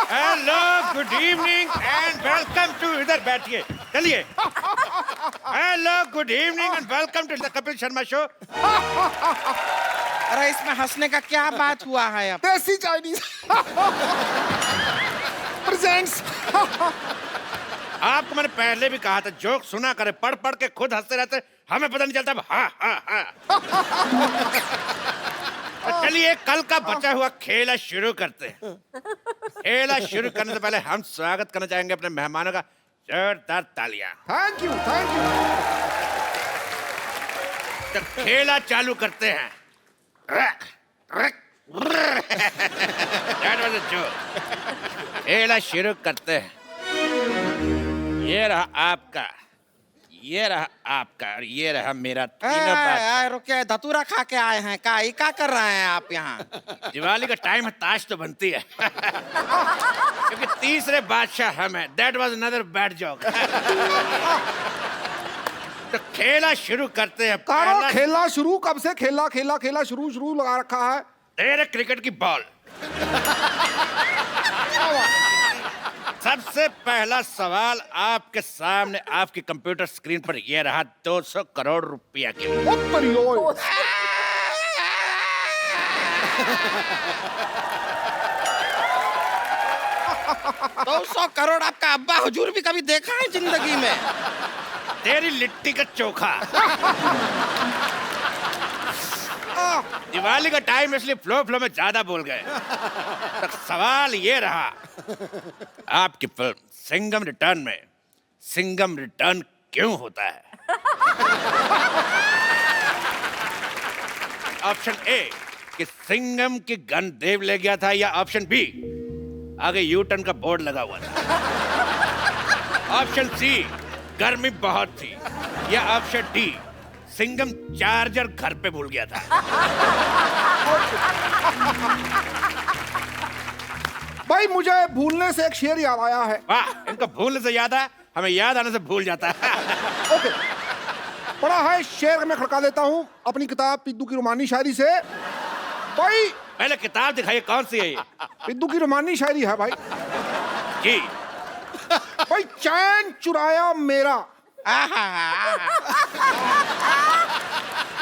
Hello, good evening and welcome to, इधर बैठिए, चलिए। Hello, good evening and welcome to the Kapil Sharma show. अरे इसमें हंसने का क्या बात हुआ है अब? देसी चाइनीज प्रेजेंट्स। आपको मैंने पहले भी कहा था जोक सुना करे, पढ़ पढ़ के खुद हंसते रहते, हमें पता नहीं चलता। हाँ हाँ हाँ। तो चलिए कल का बचा हुआ खेला शुरू करते हैं। खेला शुरू करने से पहले हम स्वागत करना चाहेंगे अपने मेहमानों का, जोरदार तालियां। Thank you thank you. तो खेला चालू करते हैं। That was a joke. खेला शुरू करते हैं। ये रहा आपका, ये रहा आपका और ये रहा मेरा। तीनों बात। रुके, धतूरा खा के आए हैं क्या कर रहे हैं आप यहाँ? दिवाली का टाइम है, ताश तो बनती है। क्योंकि तीसरे बादशाह हम हैं। That was another bad joke. तो खेला शुरू करते हैं। कारो खेला शुरू कब से? खेला शुरू लगा रखा है। तेरे क्रिकेट की बॉल। सबसे पहला सवाल आपके सामने, आपकी कंप्यूटर स्क्रीन पर ये रहा 200 करोड़ रुपया के लिए। 200 करोड़ आपका अब्बा हुजूर भी कभी देखा है जिंदगी में? तेरी लिट्टी का चोखा। दिवाली का टाइम इसलिए फ्लो में ज्यादा बोल गए। तो सवाल ये रहा, आपकी फिल्म सिंघम रिटर्न में सिंघम रिटर्न क्यों होता है? ऑप्शन ए कि सिंघम की गन देव ले गया था, या ऑप्शन बी आगे यू टर्न का बोर्ड लगा हुआ था, ऑप्शन सी गर्मी बहुत थी, या ऑप्शन डी सिंघम चार्जर घर पे भूल गया था। भाई मुझे भूलने से एक शेर याद आया है। वाह, इनको भूलने से याद है, हमें याद आने से भूल जाता है। ओके, पढ़ा है शेर में खड़का देता हूँ अपनी किताब पिद्दू की रोमानी शायरी से। भाई पहले किताब दिखाइए, कौन सी है ये? पिद्दू की रोमानी शायरी है भाई। जी। भाई चैन चुराया मेरा।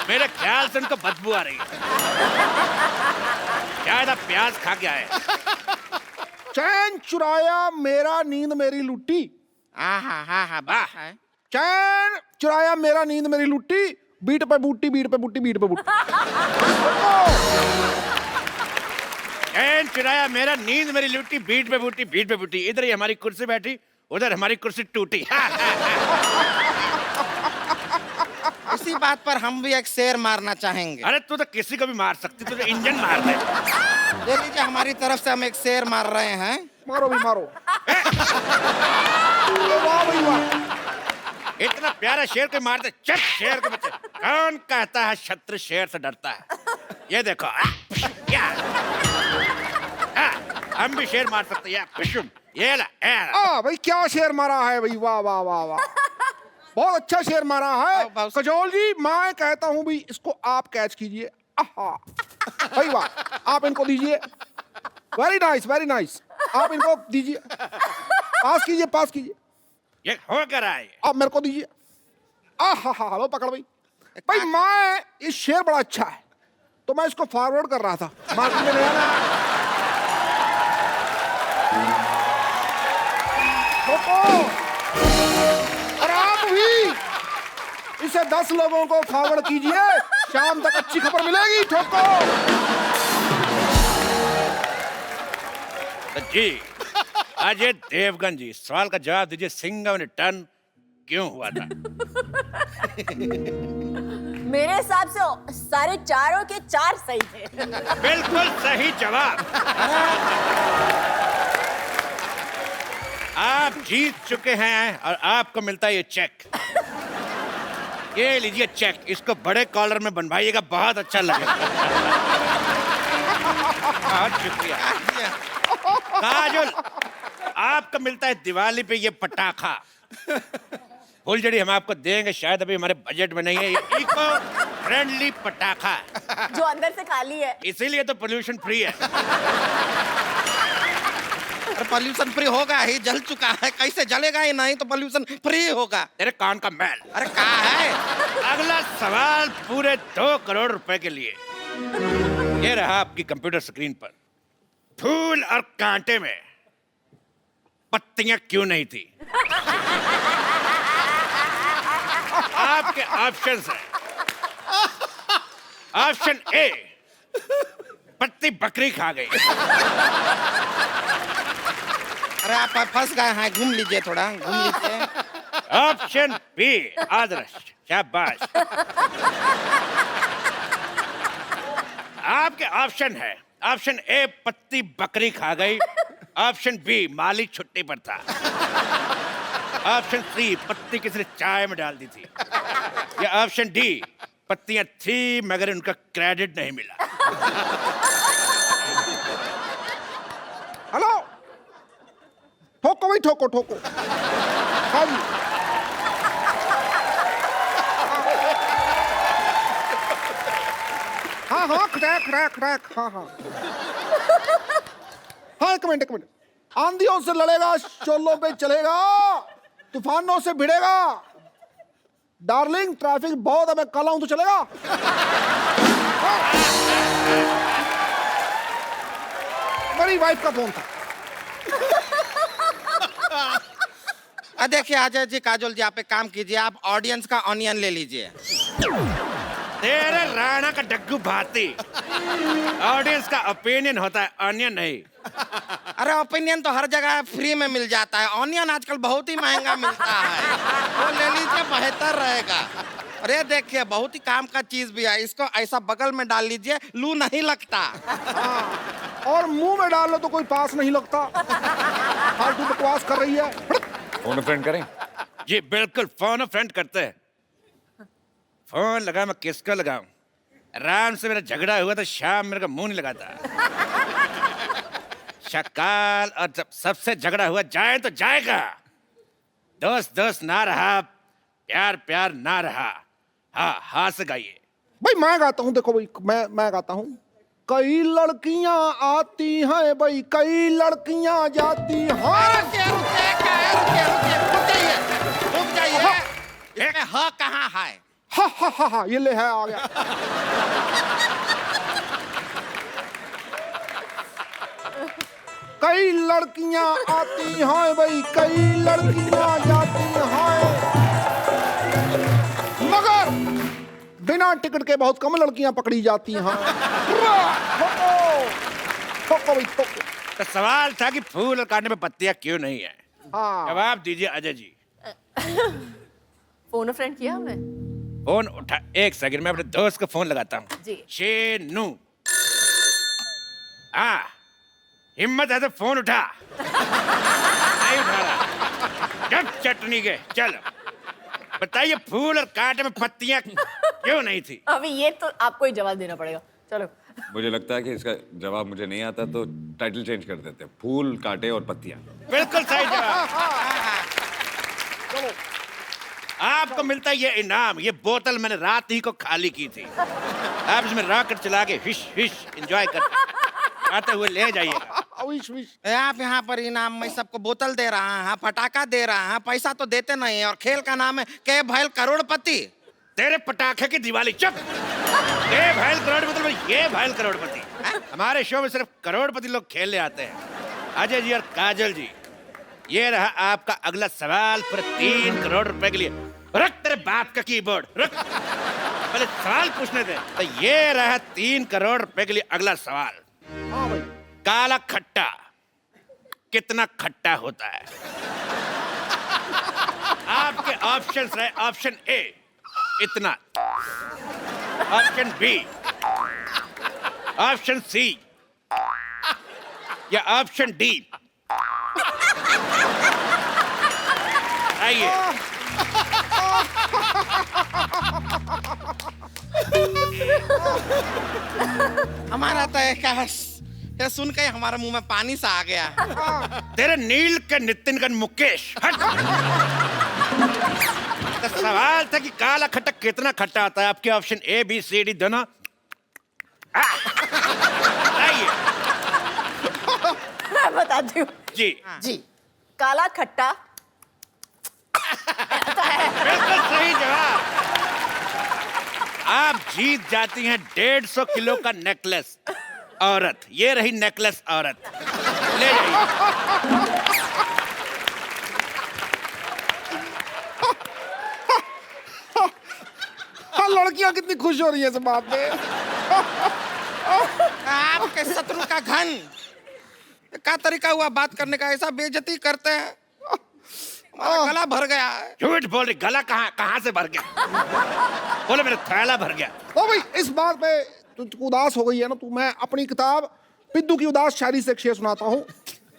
मेरे ख्याल से उनको बदबू आ रही है, शायद आप प्याज खा के आए। चैन चुराया मेरा नींद मेरी लुट्टी। वाह। चैन चुराया मेरा नींद मेरी लुट्टी, बीट पे बूटी बीट पे बूटी बीट पे बूटी। चैन चुराया मेरा नींद मेरी लुटी, बीट पे बूटी बीट पे बूटी। इधर ही हमारी कुर्सी बैठी, उधर हमारी कुर्सी टूटी। इसी बात पर हम भी एक शेर मारना चाहेंगे। अरे तू तो किसी को भी मार सकती, तू तो इंजन मार दे। ले लीजिए, हमारी तरफ से हम एक शेर मार रहे हैं। मारो भी मारो। वाह भाई वाह। इतना प्यारा शेर को मारते, चट शेर के बच्चे। कौन कहता है शत्रु शेर से डरता है? ये देखो, क्या हम भी शेर मार सकते हैं। ये ला, भाई क्या शेर मारा है भाई, वाह वाह वाह वाह, बहुत अच्छा शेर मारा है। कजोल जी, मैं कहता हूँ भी इसको आप कैच कीजिए। भाई वाह, आप इनको दीजिए। वेरी नाइस वेरी नाइस, आप इनको दीजिए, पास कीजिए। ये हो कर आए, आप मेरे को दीजिए। लो पकड़ भाई। भाई मैं, ये शेर बड़ा अच्छा है तो मैं इसको फॉरवर्ड कर रहा था मार्केट में। और आप भी इसे 10 लोगों को फॉरवर्ड कीजिए, शाम तक अच्छी खबर मिलेगी। ठोको। तो जी अजय देवगन जी, सवाल का जवाब दीजिए, सिंघम रिटर्न क्यों हुआ था? मेरे हिसाब से सारे चारों के 4 सही थे। बिल्कुल सही जवाब। आप जीत चुके हैं और आपको मिलता है ये चेक। ये लीजिए चेक, इसको बड़े कॉलर में बनवाइएगा, बहुत अच्छा लगेगा। बहुत शुक्रिया। काजल, आपको मिलता है दिवाली पे ये पटाखा। फुलझड़ी हम आपको देंगे, शायद अभी हमारे बजट में नहीं है। ये इको फ्रेंडली पटाखा जो अंदर से खाली है, इसीलिए तो पोल्यूशन फ्री है। अरे पोल्यूशन फ्री होगा ही, जल चुका है, कैसे जलेगा ही नहीं तो पोल्यूशन फ्री होगा। तेरे कान का मैल। अरे कहा है? अगला सवाल पूरे 2 करोड़ रुपए के लिए। ये रहा आपकी कंप्यूटर स्क्रीन पर। फूल और कांटे में पत्तियां क्यों नहीं थी? आपके ऑप्शंस हैं। ऑप्शन ए, पत्ती बकरी खा गई। अरे आप फंस गए हैं, घूम लीजिए, थोड़ा घूम लीजिए। ऑप्शन बी, आदर्श, शाबाश। आपके ऑप्शन है, ऑप्शन ए पत्ती बकरी खा गई, ऑप्शन बी मालिक छुट्टी पर था, ऑप्शन सी पत्ती किसी ने चाय में डाल दी थी, या ऑप्शन डी पत्तियां थी मगर उनका क्रेडिट नहीं मिला। हेलो, ठोको भाई, ठोको ठोको। हाँ जी, हाँ हाँ, क्रैक क्रैक क्रैक, हाँ हाँ हाँ। एक मिनट, आंधियों से लड़ेगा, शोलों पे चलेगा, तूफानों से भिड़ेगा। डार्लिंग, ट्रैफिक बहुत है, मैं कल आऊं तो चलेगा? मेरी वाइफ का फोन था। देखिए अजय जी, काजोल जी, आप एक काम कीजिए, आप ऑडियंस का ऑनियन ले लीजिए। तेरे राणा का डग्गू भाती। ऑडियंस का ओपिनियन होता है, ऑनियन नहीं। अरे ओपिनियन तो हर जगह फ्री में मिल जाता है, ऑनियन आजकल बहुत ही महंगा मिलता है, वो ले लीजिए, बेहतर रहेगा। अरे देखिए, बहुत ही काम का चीज भी है, इसको ऐसा बगल में डाल लीजिए, लू नहीं लगता। और मुंह में डाल लो तो कोई पास नहीं लगता। फालतू बकवास कर रही है। फोन फ्रेंड करें? जी बिल्कुल, फोन फ्रेंड करते हैं। फोन लगा, मैं किसको लगाऊं? राम से मेरा झगड़ा हुआ तो शाम मेरे का मुंह नहीं लगाता। शकाल, और जब सबसे झगड़ा हुआ जाए तो जाएगा। दोस्त दोस्त ना रहा, प्यार प्यार ना रहा। हाँ हाँ से गाइए। भाई मैं गाता हूँ, देखो भाई, मैं गाता हूँ। कई लड़कियां आती हैं भाई, कई लड़कियां जाती हैं। रुक जाइए, इसमें ह कहाँ है? हा हा हा हा, ये ले है, आ गया। कई लड़कियां आती हैं भाई, कई लड़कियां जाती हैं, मगर बिना टिकट के बहुत कम लड़कियां पकड़ी जाती हैं। ठोको भाई, ठोको। तो सवाल था कि फूल और कांटे में पत्तियां क्यों नहीं है? हाँ, जवाब दीजिए अजय जी। फोन फ्रेंड किया हमने। फोन उठा, एक सेकंड, मैं अपने दोस्त को फोन लगाता हूँ। जी। शेनू, हाँ, हिम्मत है तो फोन उठा। नहीं उठा रहा। जब चटनी के, चलो बताइए, फूल और कांटे में पत्तियां क्यों नहीं थी? अभी ये तो आपको ही जवाब देना पड़ेगा। चलो। मुझे लगता है कि इसका जवाब मुझे नहीं आता, तो टाइटल चेंज कर देते हैं, फूल कांटे और पत्तियां। बिल्कुल सही जवाब। आपको मिलता है ये इनाम। ये बोतल मैंने रात ही को खाली की थी। आप इसमें रॉकेट चला के हिश हिश एंजॉय करते आते हुए ले जाइएगा। Wish wish. आप यहाँ पर इनाम में सबको बोतल दे रहा है, पटाखा दे रहा है, पैसा तो देते नहीं है, और खेल का नाम है के भैल करोड़पति। तेरे पटाखे की दिवाली। चुप। ये भैल करोड़पति, ये भैल करोड़पति। हमारे शो में सिर्फ करोड़पति लोग खेलने आते हैं। अजय जी और काजल जी, ये रहा आपका अगला सवाल पर 3 करोड़ रुपए के लिए। रख तेरे बाप का कीबोर्ड, रख। पहले सवाल पूछने दे। तो ये रहा 3 करोड़ रुपए के लिए अगला सवाल। हाँ भाई। काला खट्टा कितना खट्टा होता है? आपके ऑप्शंस रहे, ऑप्शन ए इतना, ऑप्शन बी, ऑप्शन सी, या ऑप्शन डी। आइए। हमारा तो ये सुन के हमारे मुंह में पानी सा आ गया। तेरे नील के नितिन का मुकेश, हट। तो सवाल था कि काला खट्टा कितना खट्टा आता है? आपके option A B C D दोनों। आइए। मैं बताती हूँ। जी जी, काला खट्टा। बिल्कुल सही जवाब। आप जीत जाती हैं 150 किलो का नेकलेस औरत। ये रही नेकलेस औरत, ले जाइए। हाँ, लड़कियां कितनी खुश हो रही है इस बात पे। आपके शत्रु का घन क्या तरीका हुआ बात करने का, ऐसा बेइज्जती करते हैं। हमारा गला भर गया है। झूठ बोल रही, गला कहाँ से भर गया? बोले मेरा थैला भर गया। ओ भाई, इस बात पे तू उदास हो गई है ना तू, मैं अपनी किताब पिद्दू की उदास शायरी से एक शेर सुनाता हूँ।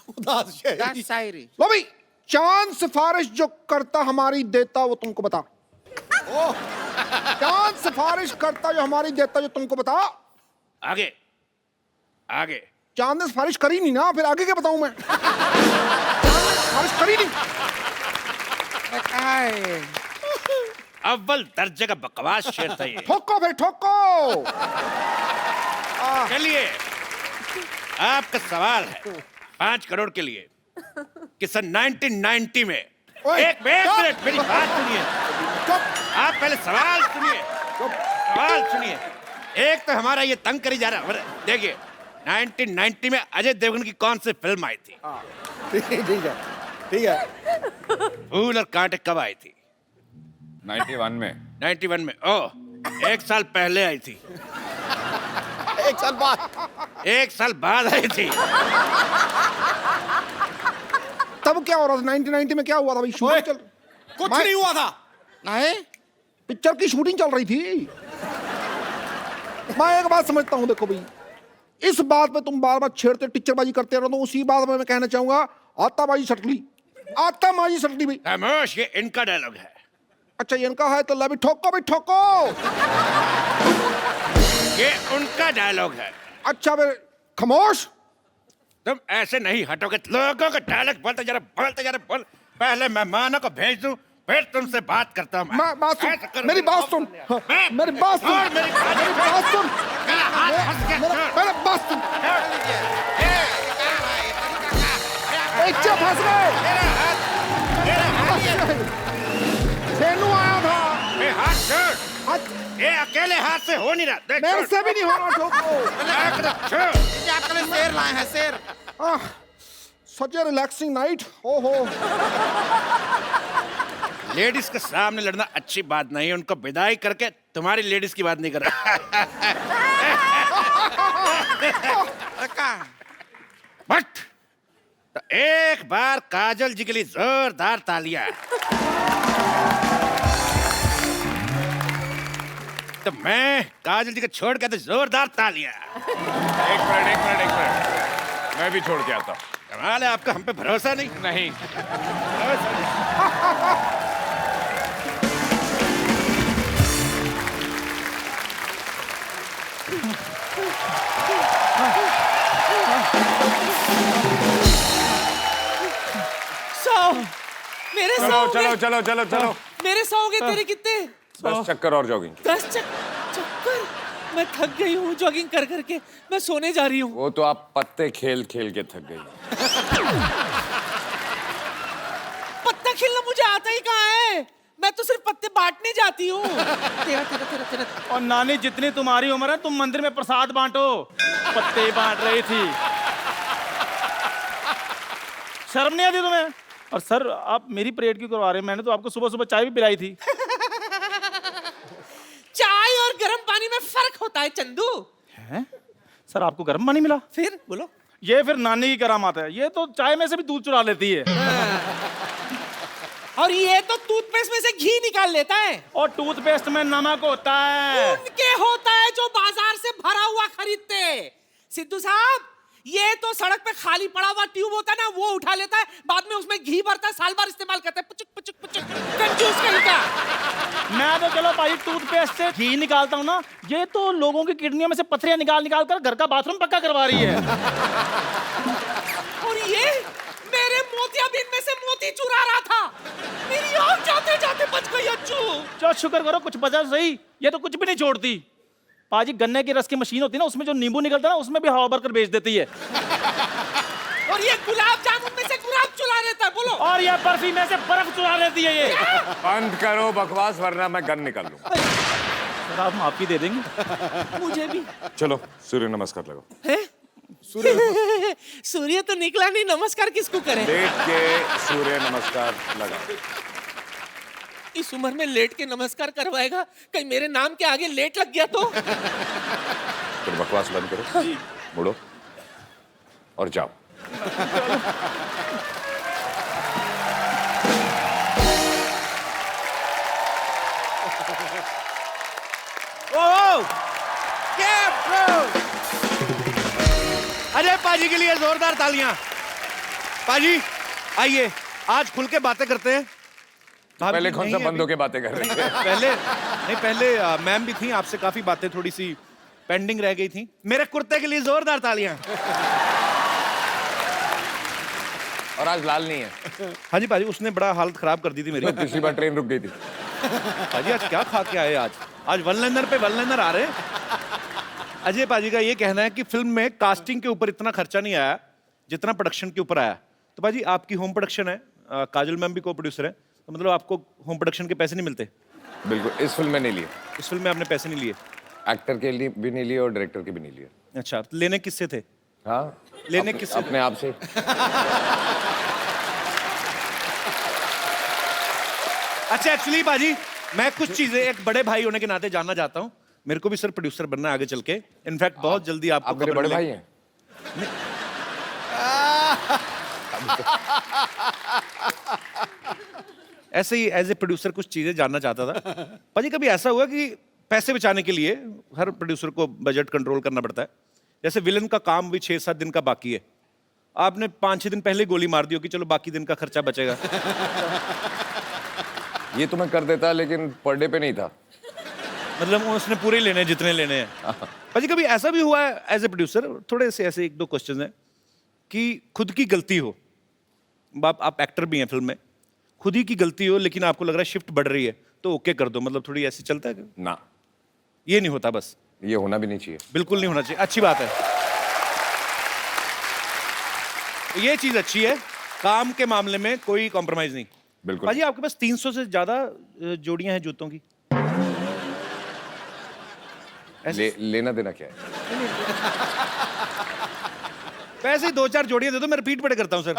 उदास शायरी। लो भाई, चांद सिफारिश जो करता हमारी देता वो तुमको बता। चांद सिफारिश करता जो हमारी देता जो तुमको बता। आगे आगे। चांद ने सिफारिश करी नहीं ना, फिर आगे क्या बताऊं मैं? चांद ने सिफारिश करी नहीं। अव्वल दर्जे का बकवास शेर था ये। ठोको फिर ठोको। चलिए, आपका सवाल है 5 करोड़ के लिए कि सन 1990 में एक मिनट मेरी बात सुनिए। आप पहले सवाल सुनिए। सवाल सुनिए। एक तो हमारा ये तंग करी जा रहा है। देखिए, 1990 में अजय देवगन की कौन सी फिल्म आई थी? ठीक है। फूल और कांटे कब आई थी? 91 में। 91 में। ओह, 1 साल पहले आई थी। 1 साल बाद। 1 साल बाद आई थी। तब क्या हो रहा था 1990 में? क्या हुआ था भाई? शूटिंग चल कुछ नहीं हुआ था। नहीं, पिक्चर की शूटिंग चल रही थी। मैं एक बात समझता हूँ, देखो भाई, इस बात पे तुम बार बार छेड़ते टीचरबाजी करते रहो, तो उसी बात में मैं कहना चाहूंगा, आताबाजी सटली, आताबाजी सटली भाई। खामोश, ये इनका डायलॉग है। अच्छा, ये इनका है तो ला भी ठोको भाई ठोको। ये उनका डायलॉग है। अच्छा फिर खामोश। तुम ऐसे नहीं हटोगे। लोगों का डायलॉग बोलते जा रहे बोल। पहले मेहमानों को भेज दूं, फिर तुमसे बात करता हूँ। बात सुन, मेरी बात सुन, मेरी बात सुन, मेरी बात सुन, मेरी बात सुन। बच्चे फंस गए। सेनू आया था। हाथ छोड़। ये अकेले हाथ से हो नहीं रहा। देख, मेरे से भी नहीं हो रहा। ठोको। ये आपके लिए शेर लाए हैं, शेर। सच ए रिलैक्सिंग नाइट। ओहो। लेडीज के सामने लड़ना अच्छी बात नहीं है। उनको विदाई करके तुम्हारी लेडीज की बात नहीं कर रहा। बट तो एक बार काजल जी के लिए जोरदार तालियां। तो मैं काजल जी को छोड़ के तो जोरदार तालियां। एक मिनट, मैं भी छोड़ के आता हूँ। कमाल है, आपका हम पे भरोसा नहीं। नहीं। मेरे चलो। मेरे 100 के तेरे कितने? 10 चक्कर और जॉगिंग। 10 चक्कर? मैं थक गई हूँ जॉगिंग कर करके। मैं सोने जा रही हूँ। वो तो आप पत्ते खेल खेल के थक गई। पत्ता खेलना मुझे आता ही कहाँ है? मैं तो सिर्फ पत्ते बांटने जाती हूँ। तेरा। और नानी, जितनी तुम्हारी उम्र है, तुम मंदिर में प्रसाद बांटो। पत्ते बांट रही थी। शर्म नहीं आती तुम्हें? और सर, आप मेरी परेड क्यों करवा रहे हैं? मैंने तो आपको सुबह सुबह चाय भी पिलाई थी। चाय और गर्म पानी में फर्क होता है चंदू। हैं? सर, आपको गर्म पानी मिला? फिर बोलो। ये फिर नानी की करामात है। ये तो चाय में से भी दूध चुरा लेती है। और ये तो टूथपेस्ट में से घी निकाल लेता है। और टूथपेस्ट में नमक होता है। उनके होता है जो बाजार से भरा हुआ खरीदते। सिद्धू साहब, ये तो सड़क पे खाली पड़ा हुआ ट्यूब होता है ना, वो उठा लेता है, बाद में उसमें घी भरता है, साल भर इस्तेमाल करता है। पुचुक कंजूस कहीं का। मैं तो चलो भाई टूथपेस्ट से घी निकालता हूँ ना, ये तो लोगों की किडनियों में से पथरियां निकाल कर घर का बाथरूम पक्का करवा रही है। और ये मेरे मोतियाबिंद में से मोती चुरा रहा था। मेरी आँख जाते जाते बच गई अच्छू। चलो शुक्र करो, कुछ बचा सही। ये तो कुछ भी नहीं छोड़ती। पाजी, गन्ने की रस की मशीन होती है ना, उसमें जो नींबू निकलता है ना, उसमें भी हवा भरकर बेच देती है। और ये गुलाब जामुन में से गुलाब चुरा लेता है, बोलो। और ये बर्फी में से बर्फ चुरा लेती है ये। बंद करो बकवास वरना मैं गन निकाल लूं। सर आप माफी दे देंगे मुझे भी चलो सूर्य नमस्कार लगाओ। है? सूर्य तो निकला नहीं, नमस्कार किसको करें? लेट के सूर्य नमस्कार लगाओ। इस उम्र में लेट के नमस्कार करवाएगा, कहीं मेरे नाम के आगे लेट लग गया तो? फिर बकवास बंद करो, मुड़ो और जाओ। अजय पाजी के लिए जोरदार तालियां। पाजी आइए, आज खुल के बातें करते हैं। पहले कौन सा बंदों के बातें कर रहे थे? पहले मैम भी थी, आपसे काफी बातें थोड़ी सी पेंडिंग रह गई थी। मेरे कुर्ते के लिए जोरदार तालियां। और आज लाल नहीं है। हाँ जी पाजी, उसने बड़ा हालत खराब कर दी थी मेरी। पिछली बार ट्रेन रुक गई थी। पाजी आज क्या खा के आए? आज वन लाइनर पे वन लाइनर आ रहे हैं। अजय पाजी का ये कहना है कि फिल्म में कास्टिंग के ऊपर इतना खर्चा नहीं आया जितना प्रोडक्शन के ऊपर आया। तो पाजी आपकी होम प्रोडक्शन है, काजल मैम भी को प्रोड्यूसर है, तो मतलब आपको होम प्रोडक्शन के पैसे नहीं मिलते? बिल्कुल, इस फिल्म में नहीं लिए। इस फिल्म में आपने पैसे नहीं लिए? एक्टर के लिए भी नहीं लिए और डायरेक्टर के भी नहीं लिए। अच्छा, तो लेने किससे थे? हाँ, लेने किससे? अपने आप से। अच्छा एक्चुअली पाजी मैं कुछ चीजें एक बड़े भाई होने के नाते जानना चाहता हूँ। मेरे को भी सर प्रोड्यूसर बनना है आगे चल के। इनफैक्ट बहुत जल्दी आपको आप मेरे बड़े भाई हैं? ऐसे ही एज ए प्रोड्यूसर कुछ चीजें जानना चाहता था। पाजी कभी ऐसा हुआ कि पैसे बचाने के लिए हर प्रोड्यूसर को बजट कंट्रोल करना पड़ता है, जैसे विलन का काम भी 6-7 दिन का बाकी है, आपने 5-6 दिन पहले गोली मार दी हो कि चलो बाकी दिन का खर्चा बचेगा? ये तो मैं कर देता लेकिन पर डे पे नहीं था। मतलब उसने पूरे लेने हैं जितने लेने हैं। पाजी कभी ऐसा भी हुआ है एज ए प्रोड्यूसर, थोड़े से ऐसे 1-2 क्वेश्चन हैं, कि खुद की गलती हो, आप एक्टर भी हैं फिल्म में, खुद ही की गलती हो लेकिन आपको लग रहा है शिफ्ट बढ़ रही है तो ओके कर दो, मतलब थोड़ी ऐसी चलता है? ना, ये नहीं होता? बस ये होना भी नहीं चाहिए। बिल्कुल नहीं होना चाहिए, अच्छी बात है। ये चीज अच्छी है, काम के मामले में कोई कॉम्प्रोमाइज नहीं। बिल्कुल। पाजी आपके पास 300 से ज्यादा जोड़ियां हैं जूतों की। लेना देना क्या है? वैसे ही 2-4 जोड़ियां दे दो, मैं रिपीट बड़े करता हूं सर।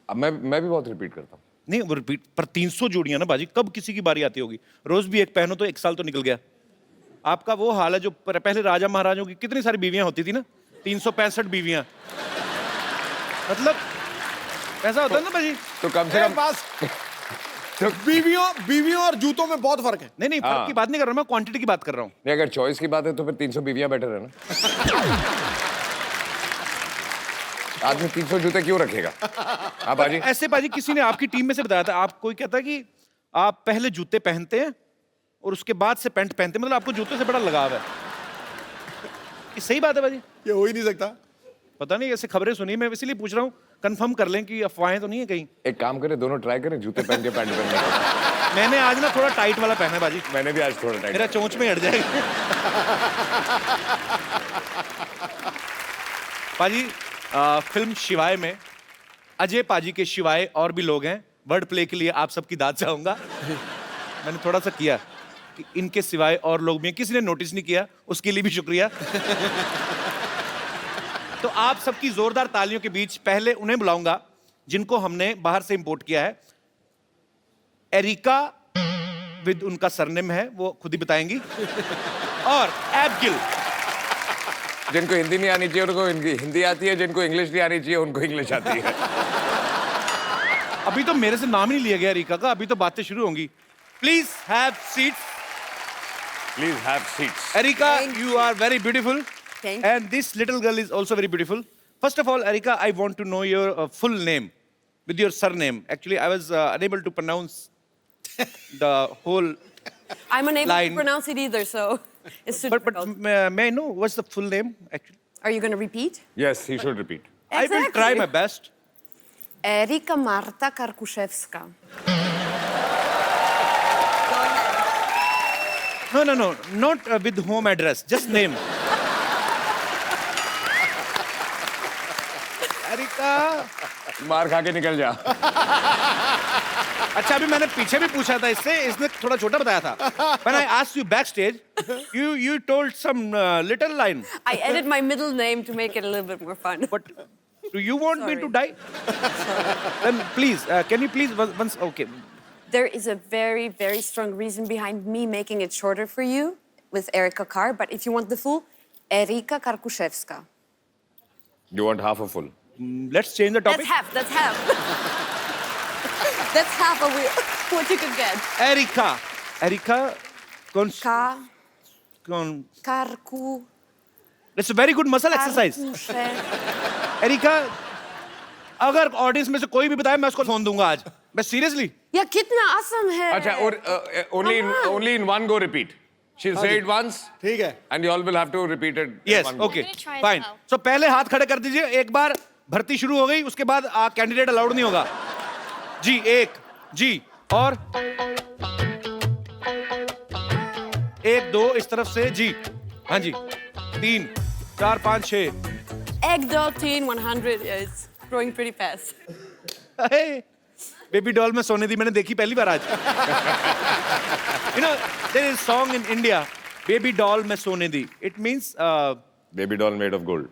अब मैं भी बहुत रिपीट करता हूँ। नहीं वो रिपीट पर 300 जोड़ियां ना बाजी, कब किसी की बारी आती होगी? रोज भी एक पहनो तो 1 साल तो निकल गया। आपका वो हाल है जो पहले राजा महाराजों की कितनी सारी बीवियां होती थी ना, 365 बीवियां, मतलब ऐसा होता है ना बाजी। तो कम से कम बस बीवियों और जूतों में बहुत फर्क है। नहीं फर्क की बात नहीं कर रहा मैं, क्वांटिटी की बात कर रहा हूँ। नहीं, अगर चॉइस की बात है तो फिर 300 बीवियां बेटर है ना। आदमी 300 जूते क्यों रखेगा? हाँ बाजी। ऐसे बाजी किसी ने आपकी टीम में से बताया था, आप कोई कहता है कि आप पहले जूते पहनते हैं और उसके बाद से पैंट पहनते हैं, मतलब आपको जूते से बड़ा लगाव है। ये सही बात है बाजी? ये हो ही नहीं सकता। पता नहीं, ऐसे खबरें सुनी, मैं इसीलिए पूछ रहा हूँ, कंफर्म कर लें कि अफवाहें तो नहीं है कहीं। एक काम करें, दोनों ट्राई करें, जूते पहन के पैंट पहन के। मैंने आज ना थोड़ा टाइट वाला पहना है बाजी। मैंने भी आज थोड़ा टाइट। मेरा चोंच में हट जाएगा। पाजी फिल्म शिवाय में अजय पाजी के शिवाय और भी लोग हैं। वर्ड प्ले के लिए आप सबकी दाद चाहूंगा। मैंने थोड़ा सा किया कि इनके सिवाय और लोग भी हैं, किसी ने नोटिस नहीं किया, उसके लिए भी शुक्रिया। तो आप सबकी जोरदार तालियों के बीच पहले उन्हें बुलाऊंगा जिनको हमने बाहर से इंपोर्ट किया है। एरिका विद उनका सरनेम है, वो खुद ही बताएंगी, और एबगिल। जिनको हिंदी नहीं आनी चाहिए उनको हिंदी आती है, जिनको इंग्लिश नहीं आनी चाहिए उनको इंग्लिश आती है। अभी तो मेरे से नाम ही नहीं लिया गया एरिका का, अभी तो बातें शुरू होंगी। Please have seats. Please have seats. Erika, you are very beautiful. Thank you. And this little girl is also very beautiful. First of all, Erika, I want to know your full name with your surname. Actually, I was unable to pronounce the whole I'm unable line. to pronounce it either, so it's too But difficult. may I know what's the full name actually? Are you going to repeat? Yes, he should repeat. I will try my best. Erika Marta Karkuszewska. No, not with home address, just name. Erika. मार खा के निकल जा। अच्छा अभी मैंने पीछे भी पूछा था इससे, इसने थोड़ा छोटा बताया था। When I asked you backstage, you told some little line. I added my middle name to make it a little bit more fun. But do you want me to die? Then please, can you please once? Okay. There is a very, very strong reason behind me making it shorter for you with Erika Carr, but if you want the full, Erika Karkushevska. You want half a full? Let's change the topic. That's half. That's half of what you could get. Erika, Karku. It's a very good muscle exercise. Erika, अगर audience में से कोई भी बताए मैं उसको phone दूंगा आज। मैं सीरियसली। या कितना आसान है। अच्छा और only in one go repeat. She'll say it once. ठीक है। And you all will have to repeat it. Yes, okay, fine. So पहले हाथ खड़े कर दीजिए। एक बार भर्ती शुरू हो गई, उसके बाद कैंडिडेट अलाउड नहीं होगा। जी एक, जी और एक दो इस तरफ से जी, हाँ जी, 3 4 5 6 Egg doll teen 100 is growing pretty fast. Baby doll में सोने दी मैंने देखी पहली बार आज। You know, there is a song in India, Baby doll में सोने दी. It means Baby doll made of gold.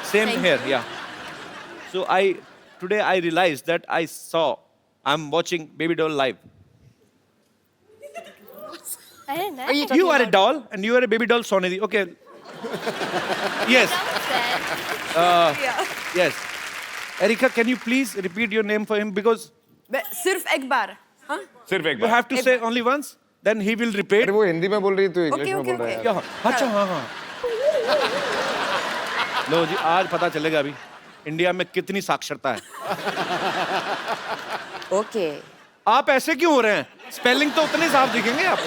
Same here, yeah. So today I realized that I'm watching Baby doll live. I didn't know. You are a doll and you are a baby doll सोने दी. Okay. Yes. Yes. Erika, can you please repeat your name for him because सिर्फ एक बार, हाँ? सिर्फ एक you bar. have to say only once, then he will repeat. अरे वो हिंदी में बोल रही है तो इंग्लिश में बोल रहा है। क्या? अच्छा हाँ। लो जी आज पता चलेगा अभी इंडिया में कितनी साक्षरता है। ओके। आप ऐसे क्यों हो रहे हैं? स्पेलिंग तो उतने साफ दिखेंगे आप।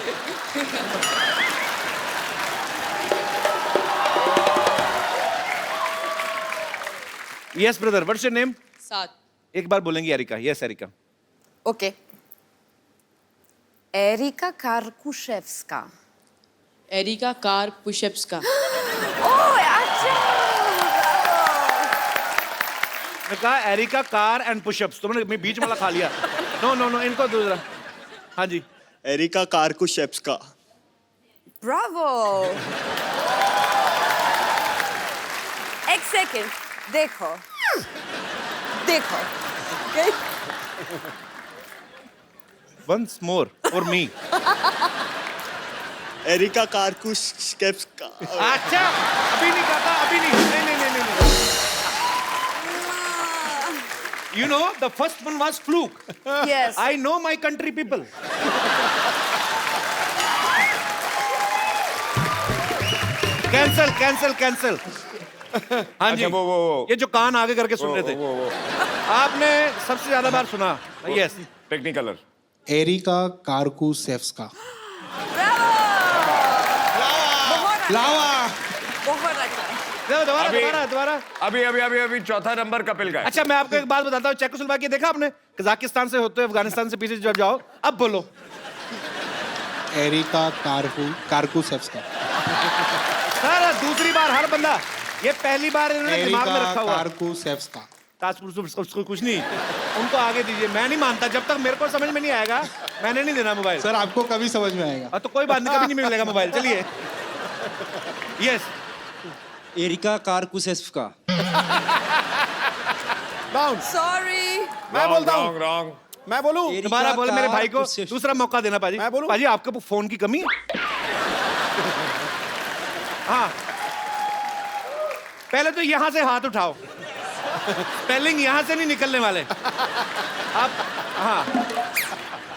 Yes brother, what's your name? साथ। एक बार बोलेंगी Erika. Yes Erika. Okay. Erika Karkushevska. Erika car pushups का। ओह अच्छा। मैं कहा एरिका कार एंड पुशअप्स, तुमने मैं बीच वाला खा लिया। नो इनको दूसरा। हाँ जी। Erika Karkushevska. ब्रावो। एक सेकंड, देखो। Okay? Once more for me. Erika Karkushevska. अच्छा अभी नहीं कहता, अभी नहीं। You know, the first one was fluke. Yes. I know my country people. Cancel. हाँ जी। वो ये जो कान आगे करके सुन रहे थे। आपने सबसे ज्यादा बार सुना। Yes. टेक्निकलर। एरिका कार्कुशेव्स्का। बहुत अच्छा। दोबारा। अभी चौथा नंबर कपिल का है। अच्छा मैं आपको एक बात बताता हूँ, चेकोस्लोवाकिया देखा आपने? कजाकिस्तान से होते हुए अफगानिस्तान से पीछे जब जाओ, अब बोलो। एरिका कार्कुशेव्स्का। सर दूसरी बार हर बंदा, ये पहली बार इन्होंने दिमाग में रखा हुआ। कार्कुशेव्स्का। कुछ नहीं, उनको आगे दीजिए। मैं नहीं मानता, जब तक मेरे को समझ में नहीं आएगा मैंने नहीं देना मोबाइल। सर आपको कभी समझ में आएगा। तो कोई बात नहीं, कभी नहीं मिलेगा मोबाइल। चलिए। यस। एरिका कार्कुशेव्स्का। सॉरी। मैं बोलता हूँ। रॉन्ग। मैं बोलूँ? दोबारा बोले मेरे भाई को दूसरा मौका देना पाजी। मैं बोलूँ? पाजी आपके फोन की कमी है? हाँ पहले तो यहाँ से हाथ उठाओ, स्पेलिंग यहाँ से नहीं निकलने वाले। आप हाँ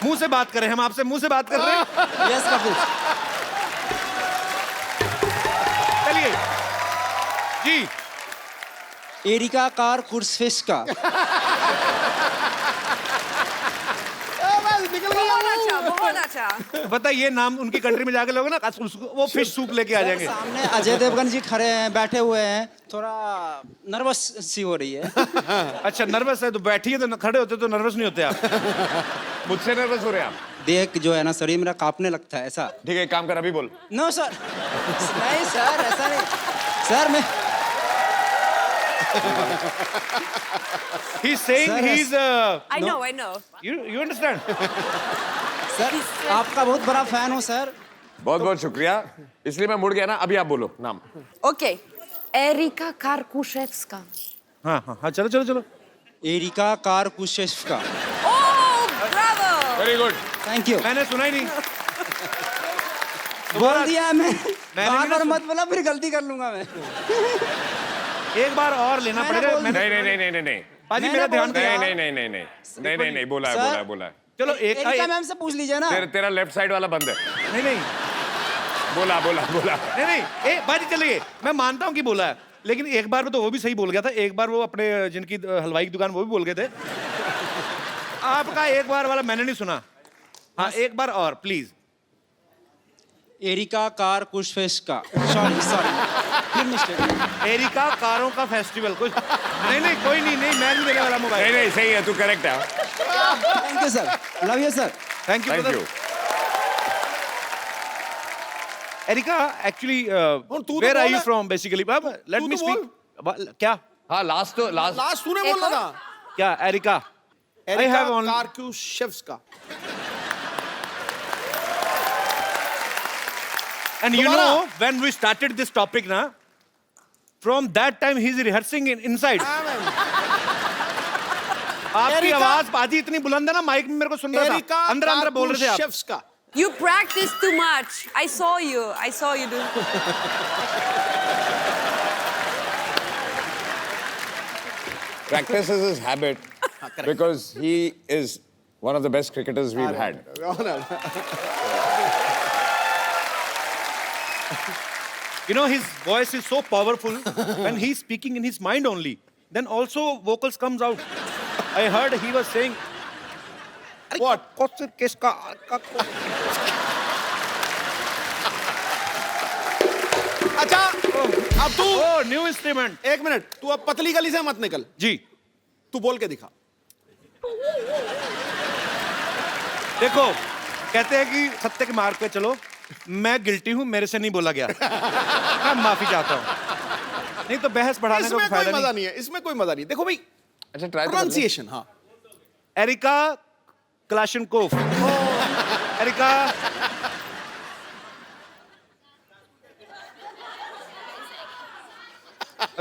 मुंह से बात करें, हम आपसे मुंह से बात कर रहे हैं। यस कपिल। चलिए जी। एरिका कार्कुशेव्स्का। बहुत अच्छा। पता है ये नाम उनकी कंट्री में जाके लोगे ना, वो फिश सूप लेके आ जाएंगे। सामने अजय देवगन जी खड़े हैं, बैठे हुए हैं, थोड़ा नर्वस सी हो रही है। अच्छा नर्वस है तो बैठिए, तो खड़े होते तो नर्वस नहीं होते आप। मुझसे नर्वस हो रहे हैं आप? देख जो है ना शरीर मेरा कांपने लगता है ऐसा। ठीक है काम कर, अभी बोल। No sir. नहीं सर ऐसा नहीं सर। मैं He's saying he's I know, I know. you understand? Sir आपका बहुत बड़ा फैन हूँ सर. बहुत बहुत शुक्रिया. इसलिए मैं मुड़ गया ना. अभी आप बोलो नाम. Okay. Erika Karkushevska. हाँ चलो. Erika Karkushevska. Oh, bravo! Very good. Thank you. मैंने सुना ही नहीं. बोल दिया मैं. मैंने बार मत बोला फिर गलती कर लूंगा मैं. एक बार और लेना पड़ेगा. नहीं. पाजी मेरा ध्यान नहीं. बोला. चलो एक एरिका मैम से पूछ लीजिए ना. तेरा लेफ्ट साइड वाला बंद है. नहीं. बोला. नहीं. बाजी चलिए. मैं मानता हूँ कि बोला है. लेकिन एक बार में तो वो भी सही बोल गया था. एक बार वो अपने जिनकी हलवाई की दुकान वो भी बोल गए थे. आपका एक बार वाला मैंने नहीं सुना. हाँ एक बार और प्लीज. एरिका कारकुशेव्स्का. सॉरी फिर मिस्टेक. एरिका कारों का फेस्टिवल कुछ नहीं कोई नहीं मैं नहीं देने वाला मोबाइल. नहीं सही है. तू करेक्ट है. Thank you sir. Love you sir. Thank you. Erika, actually, where are you from basically? Let me speak. क्या? हाँ लास्ट तूने बोला था. क्या? Erika. I have only. Karkushevska. And you know, when we started this topic, na, from that time he's rehearsing inside. आपकी आवाज पाजी इतनी बुलंद है ना माइक में मेरे को सुन रहा था. अंदर बोल रहे थे आप. You practice too much. I saw you do. Practice is his habit because he is one of the best cricketers we've had. You know, his voice is so powerful when he's speaking in his mind only. Then also vocals comes out. I heard he was saying, what? अच्छा अब तू new instrument. एक minute. तू अब पतली गली से मत निकल. जी. तू बोल के दिखा. देखो कहते हैं कि सत्य के मार्ग पे चलो. मैं गिल्टी हूं. मेरे से नहीं बोला गया. मैं माफी चाहता हूं. नहीं तो बहस बढ़ाने का फायदा मजा नहीं है. इसमें कोई मजा नहीं. देखो भाई. अच्छा ट्राई प्रोनाउंसिएशन. हाँ. Erika Kalashnikov. एरिका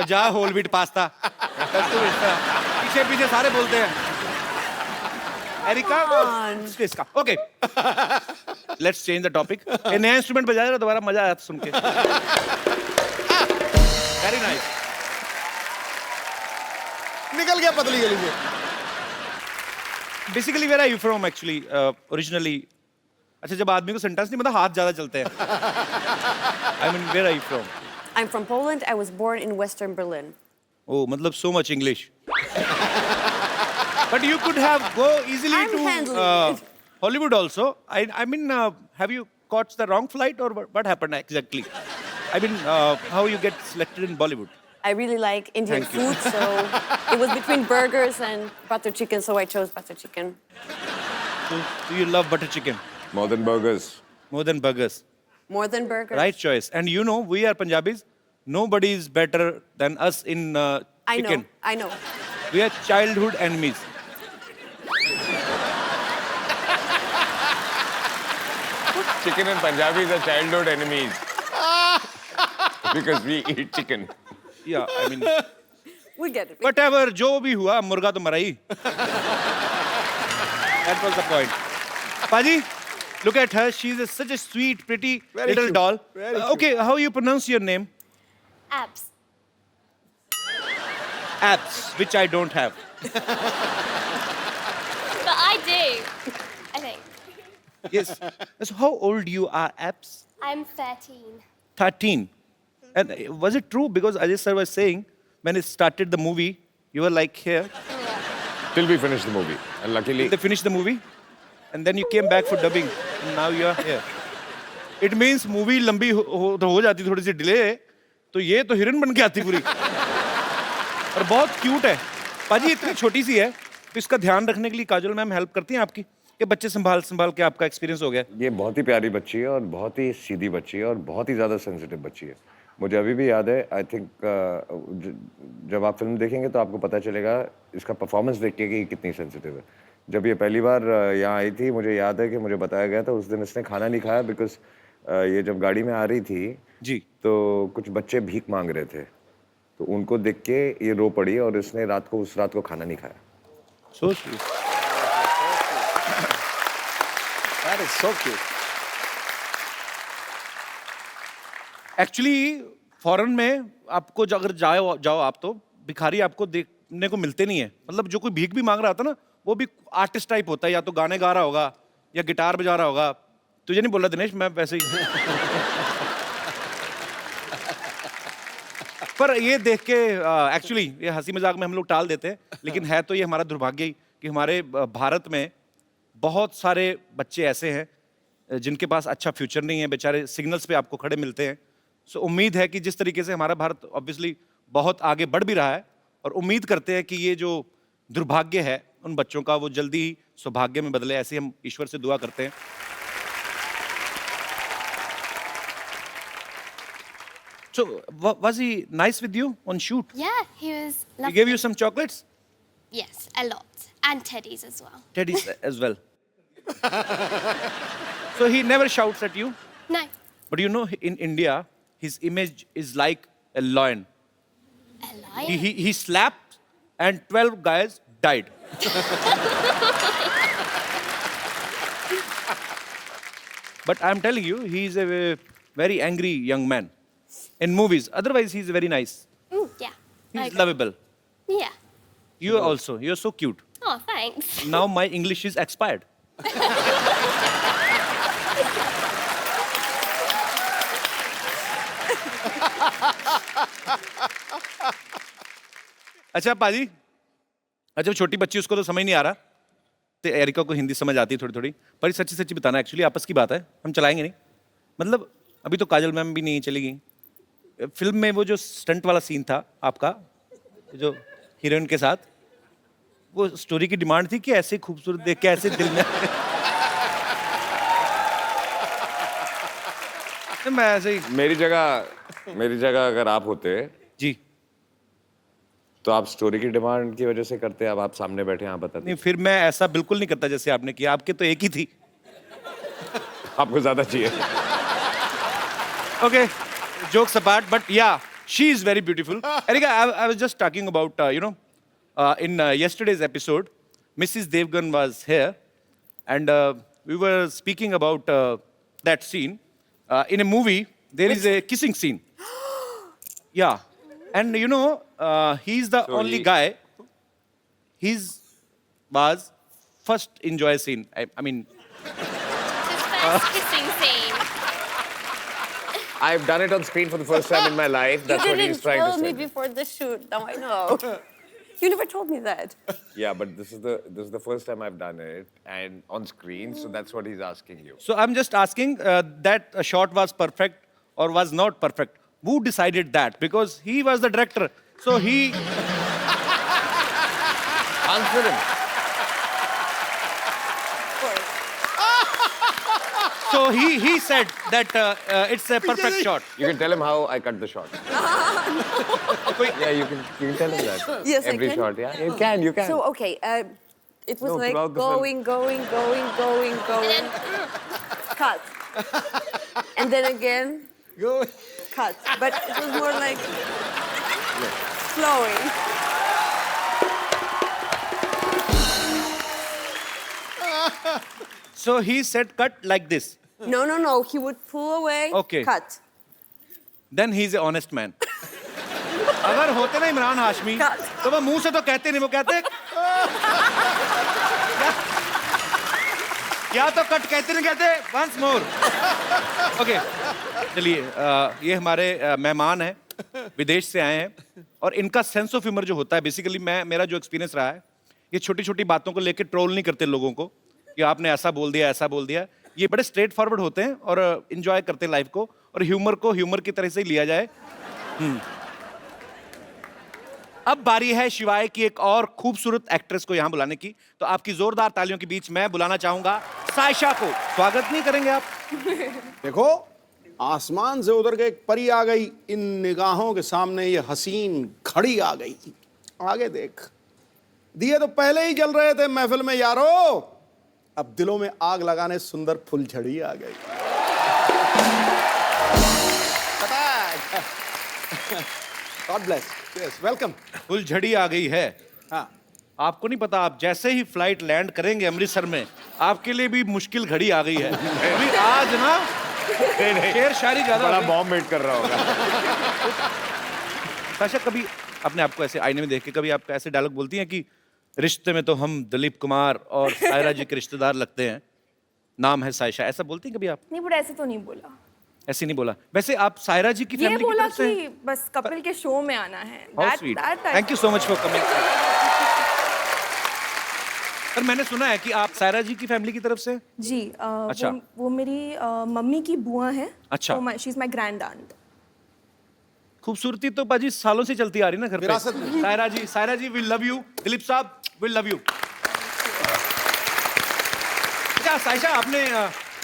जा होल व्हीट पास्ता. पीछे सारे बोलते हैं. एरिका इसका. Okay let's change the topic. ये नया इंस्ट्रूमेंट बजा रहा दोबारा मजा आया सुन के. Very nice. निकल गया पतली गली से. Basically where are you from actually originally? अच्छा जब आदमी को सेंटेंस नहीं मतलब हाथ ज्यादा चलते हैं. I mean where are you from? I'm from Poland. I was born in Western Berlin. Oh, मतलब so much English. But you could have go easily I'm to handling it. Hollywood also. I mean, have you caught the wrong flight or what happened exactly? I mean, how you get selected in Bollywood? I really like Indian Thank you. food, so it was between burgers and butter chicken, so I chose butter chicken. So you love butter chicken more than burgers. more than burgers. More than burgers. Right choice. And you know, we are Punjabis. Nobody is better than us in chicken. I know. We are childhood enemies. Chicken and Punjabis are childhood enemies because we eat chicken. Yeah, I mean, We get it. whatever, जो भी हुआ, मुर्गा तो मरा ही. That was the point. Paji, look at her. She's such a sweet, pretty little cute. doll. Very cute. Okay, how you pronounce your name? Abs. Abs, which I don't have. But I do, I think. Yes. So how old you are, Abs? I'm 13. 13. And was it true? Because Ajay sir was saying, when it started the movie, you were like here. Till we finished the movie, and luckily They finished the movie. And then you came back for dubbing. And now you are here. It means movie लंबी हो जाती थोड़ी सी delay तो ये तो हिरन बन के आती पूरी. और बहुत क्यूट है. पाजी इतनी छोटी सी है तो इसका ध्यान रखने के लिए काजल मैम हेल्प करती हैं आपकी कि बच्चे संभाल के आपका एक्सपीरियंस हो गया. ये बहुत ही प्यारी बच्ची है और बहुत ही सीधी बच्ची है और बहुत ही ज्यादा सेंसिटिव बच्ची है. मुझे अभी भी याद है, आई थिंक जब आप फिल्म देखेंगे तो आपको पता चलेगा इसका परफॉर्मेंस देख के कि ये कितनी सेंसिटिव है। जब ये पहली बार यहाँ आई थी, मुझे याद है कि मुझे बताया गया था उस दिन इसने खाना नहीं खाया बिकॉज ये जब गाड़ी में आ रही थी जी, तो कुछ बच्चे भीख मांग रहे थे, तो उनको देख के ये रो पड़ी और इसने उस रात को खाना नहीं खाया। So sweet. That is so cute. Actually foreign में आपको अगर जाओ आप तो भिखारी आपको देखने को मिलते नहीं है। मतलब जो कोई भीख भी मांग रहा था ना, वो भी आर्टिस्ट टाइप होता है, या तो गाने गा रहा होगा या गिटार बजा रहा होगा। तुझे नहीं बोला दिनेश, मैं वैसे ही पर ये देख के एक्चुअली ये हंसी मजाक में हम लोग टाल देते हैं, लेकिन है तो ये हमारा दुर्भाग्य ही कि हमारे भारत में बहुत सारे बच्चे ऐसे हैं जिनके पास अच्छा फ्यूचर नहीं है, बेचारे सिग्नल्स पे आपको खड़े मिलते हैं। सो उम्मीद है कि जिस तरीके से हमारा भारत ऑब्वियसली बहुत आगे बढ़ भी रहा है, और उम्मीद करते हैं कि ये जो दुर्भाग्य है उन बच्चों का वो जल्दी ही सौभाग्य में बदले, ऐसे हम ईश्वर से दुआ करते हैं। So, was he nice with you on shoot? Yeah, he was He lovely. gave you some chocolates? Yes, a lot. And teddies as well. Teddies as well. So he never shouts at you? No. But you know, in India, his image is like a lion. A lion? He slapped and 12 guys died. But I'm telling you, he's a very angry young man. In movies, otherwise he's very nice. Yeah. He's lovable. Yeah. You also, you're so cute. Oh, thanks. Now my English is expired. अच्छा पाजी, अच्छा छोटी बच्ची उसको तो समझ नहीं आ रहा, तो एरिका को हिंदी समझ आती है थोड़ी थोड़ी, पर ये सच्ची सच्ची बताना, एक्चुअली आपस की बात है, हम चलाएंगे नहीं। मतलब अभी तो काजल मैम भी नहीं चली गई। फिल्म में वो जो स्टंट वाला सीन था आपका, जो हीरोइन के साथ, वो स्टोरी की डिमांड थी कि ऐसे खूबसूरत देख के ऐसे दिल में मैं ऐसे ही मेरी जगह अगर आप होते जी, तो आप स्टोरी की डिमांड की वजह से करते, अब आप सामने बैठे आप बताते। नहीं, फिर मैं ऐसा बिल्कुल नहीं करता जैसे आपने किया, आपके तो एक ही थी। आपको ज्यादा चाहिए। Okay, jokes apart, but yeah, she is very beautiful. Erika, I was just talking about, in yesterday's episode, Mrs. Devgan was here, and we were speaking about that scene. In a movie, there is a kissing scene. Yeah, and he's the only guy. His was first enjoy scene. I mean, His first kissing scene. I've done it on screen for the first time in my life. That's You what he's didn't trying to tell me say. before the shoot. Now I know. You never told me that. Yeah, but this is the first time I've done it and on screen, so that's what he's asking you. so I'm just asking that a shot was perfect or was not perfect. Who decided that? Because he was the director. So he Answer him. so he said that it's a perfect shot. You can tell him how I cut the shot. Yeah, you can tell him that. Yes, I Every can. shot, yeah. You can. So, okay, it was No, like throughout the film. going. Cut. And then again, cut. But it was more like flowing. So he said cut like this. No. He would pull away, Okay. cut. Then he's an honest man. अगर होते ना इमरान हाशमी तो वो मुंह से तो कहते नहीं, वो कहते या तो कट कहते नहीं कहते वंस मोर। ओके, चलिए ये हमारे मेहमान हैं, विदेश से आए हैं, और इनका सेंस ऑफ ह्यूमर जो होता है, बेसिकली मेरा जो एक्सपीरियंस रहा है, ये छोटी छोटी बातों को लेकर ट्रोल नहीं करते लोगों को कि आपने ऐसा बोल दिया। ये बड़े स्ट्रेट फॉरवर्ड होते हैं और एंजॉय करते हैं लाइफ को, और ह्यूमर को ह्यूमर की तरह से ही लिया जाए। अब बारी है शिवाय की एक और खूबसूरत एक्ट्रेस को यहाँ बुलाने की, तो आपकी जोरदार तालियों के बीच मैं बुलाना चाहूंगा सायशा को। स्वागत नहीं करेंगे आप? देखो, आसमान से उतर के एक परी आ गई, इन निगाहों के सामने ये हसीन घड़ी आ गई। आगे देख, दिए तो पहले ही जल रहे थे महफिल में यारो, अब दिलों में आग लगाने सुंदर फुलझड़ी आ गई। God bless, yes, welcome. फुलझड़ी आ गई है। हाँ, आपको नहीं पता, आप जैसे ही फ्लाइट लैंड करेंगे अमृतसर में, आपके लिए भी मुश्किल घड़ी आ गई है। अभी आज ना शेर शायरी ज्यादा बड़ा बॉम्ब वेट कर रहा होगा। साशा, कभी अपने आप को ऐसे आईने में देख के कभी आप ऐसे डायलॉग बोलती हैं कि रिश्ते में तो हम दिलीप कुमार और सायरा जी के रिश्तेदार लगते हैं, नाम है सायशा, ऐसा बोलती हैं कभी आप? नहीं, बट ऐसे तो नहीं बोला। ऐसे नहीं बोला। वैसे आप सायरा जी की ये फैमिली की बोला तरफ से? कि बस कपिल के शो में आना है। How sweet. Thank you so much for coming. पर मैंने सुना है कि आप सायरा जी की फैमिली की तरफ से? जी, अच्छा। वो मेरी मम्मी की बुआ है। अच्छा। She is my grand aunt. खूबसूरती तो पाजी सालों से चलती आ रही ना घर पे। विरासत में। सायरा जी वी लव यू। दिलीप साहब वी लव यू। क्या सायशा, आपने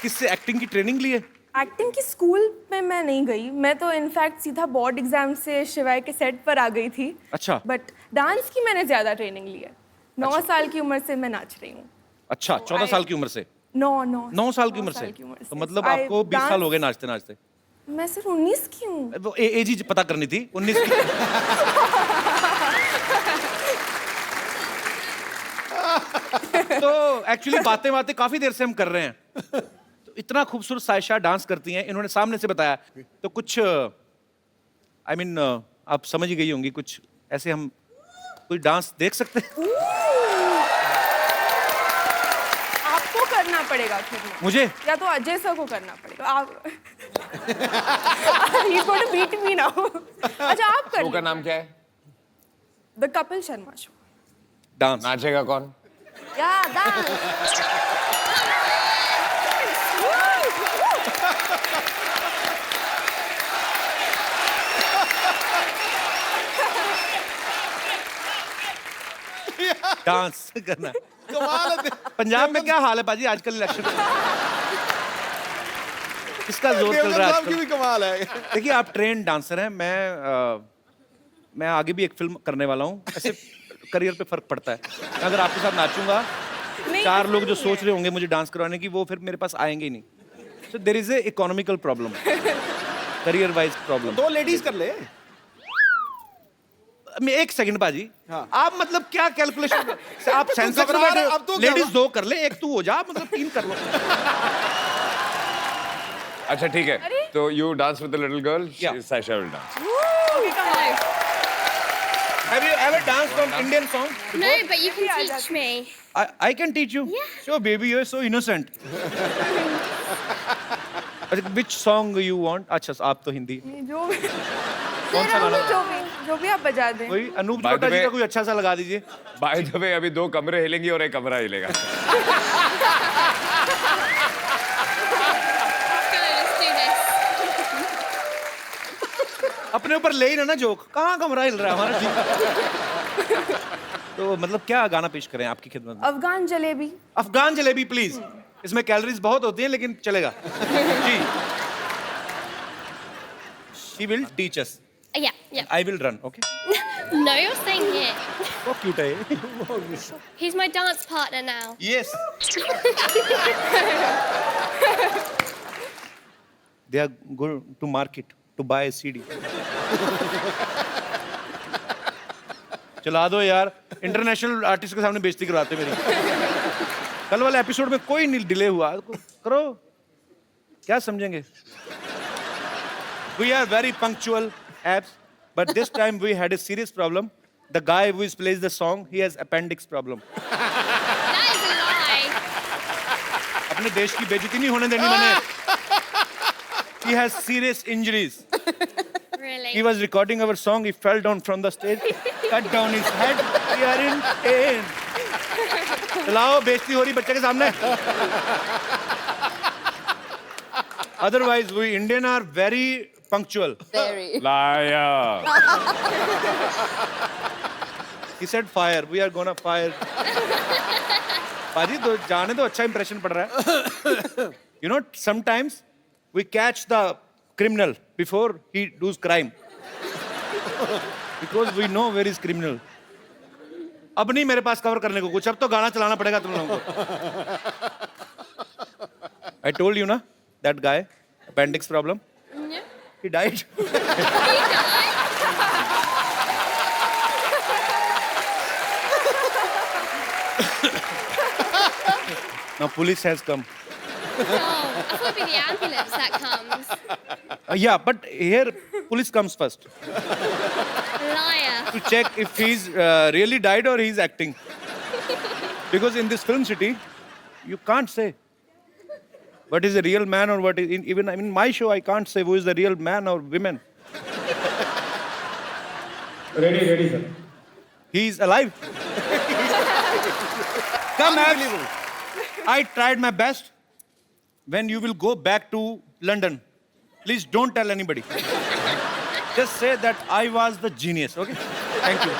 किससे एक्टिंग की ट्रेनिंग ली है? एक्टिंग की स्कूल में मैं नहीं गई, मैं तो इनफैक्ट सीधा बोर्ड एग्जाम से शिवाय के सेट पर आ गई थी। अच्छा। बट डांस की मैंने ज्यादा ट्रेनिंग ली है। 9 साल की उम्र से मैं नाच रही हूँ। अच्छा, 14 साल की उम्र से? 9 साल की उम्र से? तो मतलब आपको 20 साल हो गए नाचते नाचते? मैं सिर्फ 19 की हूँ। वो एज ही पता करनी थी, 19 की। तो एक्चुअली बातें काफी देर से हम कर रहे हैं। तो इतना खूबसूरत सायशा डांस करती हैं, इन्होंने सामने से बताया, तो कुछ I mean, आप समझ ही गई होंगी, कुछ ऐसे हम कोई डांस देख सकते हैं? आपको करना पड़ेगा फिर ना। मुझे? या तो अजय सर को करना पड़ेगा। आप He's going to beat me now. अच्छा, आप कर शो का नाम क्या है? The Kapil Sharma show. Dance नाचेगा कौन? या डांस। डांस करना। कमाल है। पंजाब में क्या हाल है पाजी आजकल इलेक्शन में? किसका जोर चल रहा है साहब की भी आजकल? कमाल है। देखिए, आप ट्रेन डांसर हैं, मैं आगे भी एक फिल्म करने वाला हूँ। ऐसे करियर पे फर्क पड़ता है। मैं अगर आपके साथ नाचूंगा, 4 लोग जो सोच रहे होंगे मुझे डांस करवाने की, वो फिर मेरे पास आएंगे ही नहीं। So there is a economical problem, career wise problem. 2 ladies कर ले। एक सेकंड बाजी, हाँ। आप मतलब क्या कैलकुलेशन, आप सेंस ऑफ घबरा रहे हो, अब तो क्या लेडीज हुआ? 2 कर ले, एक तू हो जा, मतलब 3 कर लो। अच्छा ठीक है, तो you dance with the little girl, Yeah. Sayyeshaa will dance. Have you ever danced from Indian song? No, but you can teach me. I can teach you. Yeah. Sure, baby, you're so innocent. Which song you want? अच्छा, आप तो हिंदी। जो कौन सा गाना? जो भी आप बजा दें। कोई Anoop By the Chopra ji way- का कोई अच्छा सा लगा दीजिए। बाय द वे, अभी 2 कमरे हिलेंगे और एक कमरा हिलेगा। Let's do this. अपने ऊपर ले ही ना जोक, कहाँ कमरा हिल रहा है हमारा? तो मतलब क्या गाना पेश करें आपकी खिदमत में? अफगान जलेबी। अफगान जलेबी प्लीज। इसमें कैलोरीज बहुत होती हैं लेकिन चलेगा। जी। She will teach us. Yeah, yeah. I will run, okay? No, you're saying it. So cute है ये। He's my dance partner now. Yes. They are going to market to buy a CD. चला दो यार, international artist के सामने बेइज्जती करवाते मेरी। कल वाले एपिसोड में कोई नहीं डिले हुआ, करो, क्या समझेंगे? We are very punctual, abs, but this time we had a serious problem. The guy who plays the song, he has appendix problem. That is a lie. अपने देश की बेइज्जती नहीं होने देनी मैंने। He has serious injuries. Really? He was recording our song. He fell down from the stage, cut down his head. We are in pain. चलाओ, बेइज्जती हो रही बच्चे के सामने। Otherwise, we Indian are very punctual. Very. Liar. He said fire. We are gonna fire. पाजी तो जाने तो अच्छा impression पड़ रहा है. You know, sometimes we catch the criminal before he does crime. Because we know where is criminal. अब नहीं मेरे पास कवर करने को कुछ, अब तो गाना चलाना पड़ेगा तुम लोगों को. I told you ना, that guy, appendix problem. Yeah. He died. Now police has come. Oh, I thought it'd be the ambulance that comes. Yeah, but here police comes first Liar. to check if he's really died or he's acting. Because in this film city, you can't say what is a real man or what is even in my show I can't say who is the real man or women. Ready, sir. He's alive. Come, Abs. I tried my best. When you will go back to London, please don't tell anybody. Just say that I was the genius, okay? Thank you.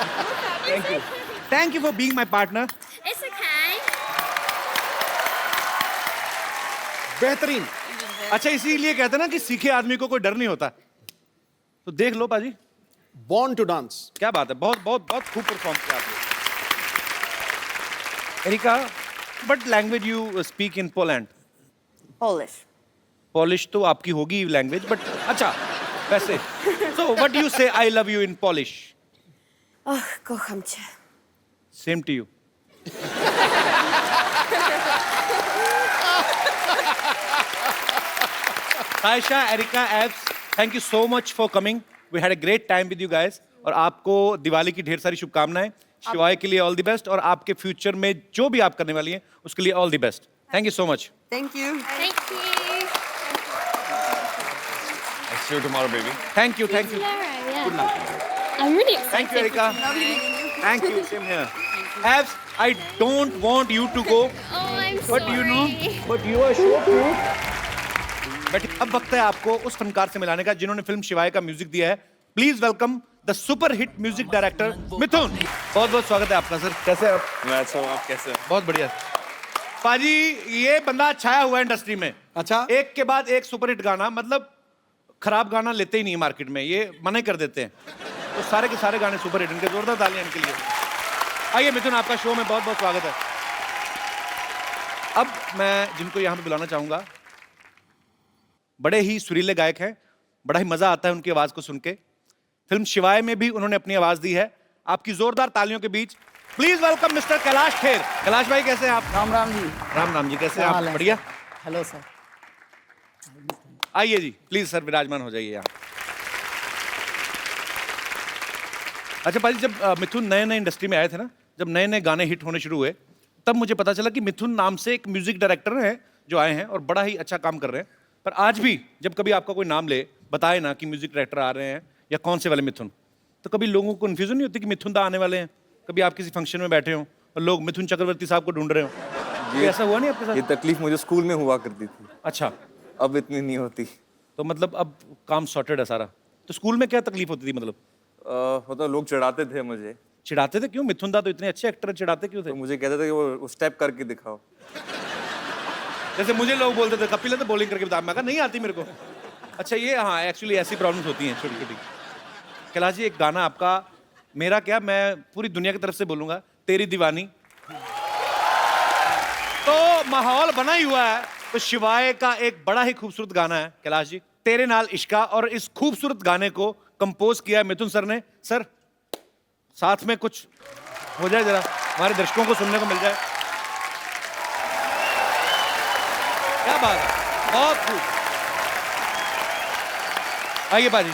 Thank you. Thank you for being my partner. It's okay. बेहतरीन. अच्छा इसीलिए कहते हैं ना कि सीखे आदमी को कोई डर नहीं होता. तो देख लो पाजी. Born to dance. क्या बात है, बहुत बहुत बहुत खूब परफॉर्म किया आपने. Erika, what language you speak in Poland? Polish. Polish तो आपकी होगी लैंग्वेज, बट अच्छा वैसे. So what do you say I love you in Polish? Oh, kocham cię. Same to you. Taisha, Erika, Abs, thank you so much for coming. We had a great time with you guys. और आपको दिवाली की ढेर सारी शुभकामनाएं. शिवाय के लिए all the best और आपके फ्यूचर में जो भी आप करने वाली हैं उसके लिए all the best. Thank you so much. Thank you. Thank you. I'll see you tomorrow, baby. Thank you, thank you. Tomorrow, yeah. I'm really excited. Thank you, Erika. Thank you. Same here. Abs, I don't want you to go. Oh, I'm sorry. But you know, but you are so cute. But अब वक्त है आपको उस फनकार से मिलाने का जिन्होंने film शिवाय का म्यूजिक दिया है. Please welcome the super hit music director Mithun. बहुत बहुत स्वागत है आपका सर. कैसे हैं आप? मैं अच्छा हूँ, आप कैसे हैं? बहुत बढ़िया. पाजी ये बंदा छाया हुआ है इंडस्ट्री में. अच्छा. एक के बाद एक सुपर हिट गाना, मतलब खराब गाना लेते ही नहीं मार्केट में, ये मना ही कर देते हैं. तो सारे के सारे गाने सुपर हिट. इनके जोरदार तालियां इनके लिए. आइए मिथुन, आपका शो में बहुत बहुत स्वागत है. अब मैं जिनको यहाँ पे बुलाना चाहूंगा, बड़े ही सुरीले गायक हैं, बड़ा ही मजा आता है उनकी आवाज को सुन के. फिल्म शिवाय में भी उन्होंने अपनी आवाज दी है. आपकी जोरदार तालियों के बीच please welcome mister Kailash Kher. Kailash भाई कैसे हैं आप? राम राम जी. राम राम जी, कैसे हैं आप? बढ़िया. Hello sir. आइए जी, प्लीज सर विराजमान हो जाइए यहाँ. अच्छा पाजी, जब मिथुन नए नए इंडस्ट्री में आए थे ना, जब नए नए गाने हिट होने शुरू हुए, तब मुझे पता चला कि मिथुन नाम से एक म्यूजिक डायरेक्टर हैं जो आए हैं और बड़ा ही अच्छा काम कर रहे हैं. पर आज भी जब कभी आपका कोई नाम ले, बताए ना कि म्यूजिक डायरेक्टर आ रहे हैं या कौन से वाले मिथुन, तो कभी लोगों को कन्फ्यूजन नहीं होती कि मिथुन दा आने वाले हैं? कभी आप किसी फंक्शन में बैठे हो और लोग मिथुन चक्रवर्ती साहब को ढूंढ रहे हो, ये ऐसा हुआ नहीं आपके साथ? ये तकलीफ मुझे स्कूल में हुआ करती थी. अच्छा. अब इतनी नहीं होती. तो मतलब अब काम सॉर्टेड है सारा. तो स्कूल में क्या तकलीफ होती थी? मतलब मतलब लोग चिढ़ाते थे मुझे. चिढ़ाते थे? क्यों? मिथुन दा तो इतने अच्छे एक्टर, चिढ़ाते क्यों थे? तो मुझे कहते थे कि वो स्टेप करके दिखाओ. जैसे मुझे लोग बोलते थे कपिल तो बॉलिंग करके बता, मैं कहा नहीं आती मेरे को. अच्छा ये, हाँ एक्चुअली ऐसी प्रॉब्लम्स होती हैं छोटी छोटी. कैलाश जी, एक गाना आपका, मेरा क्या, मैं पूरी दुनिया की तरफ से बोलूंगा, तेरी दीवानी. तो माहौल बना ही हुआ है. तो शिवाय का एक बड़ा ही खूबसूरत गाना है कैलाश जी, तेरे नाल इश्का. और इस खूबसूरत गाने को कंपोज किया मिथुन सर ने. सर साथ में कुछ हो जाए, जरा हमारे दर्शकों को सुनने को मिल जाए. क्या बात है, बहुत खूब. आइए बाजी.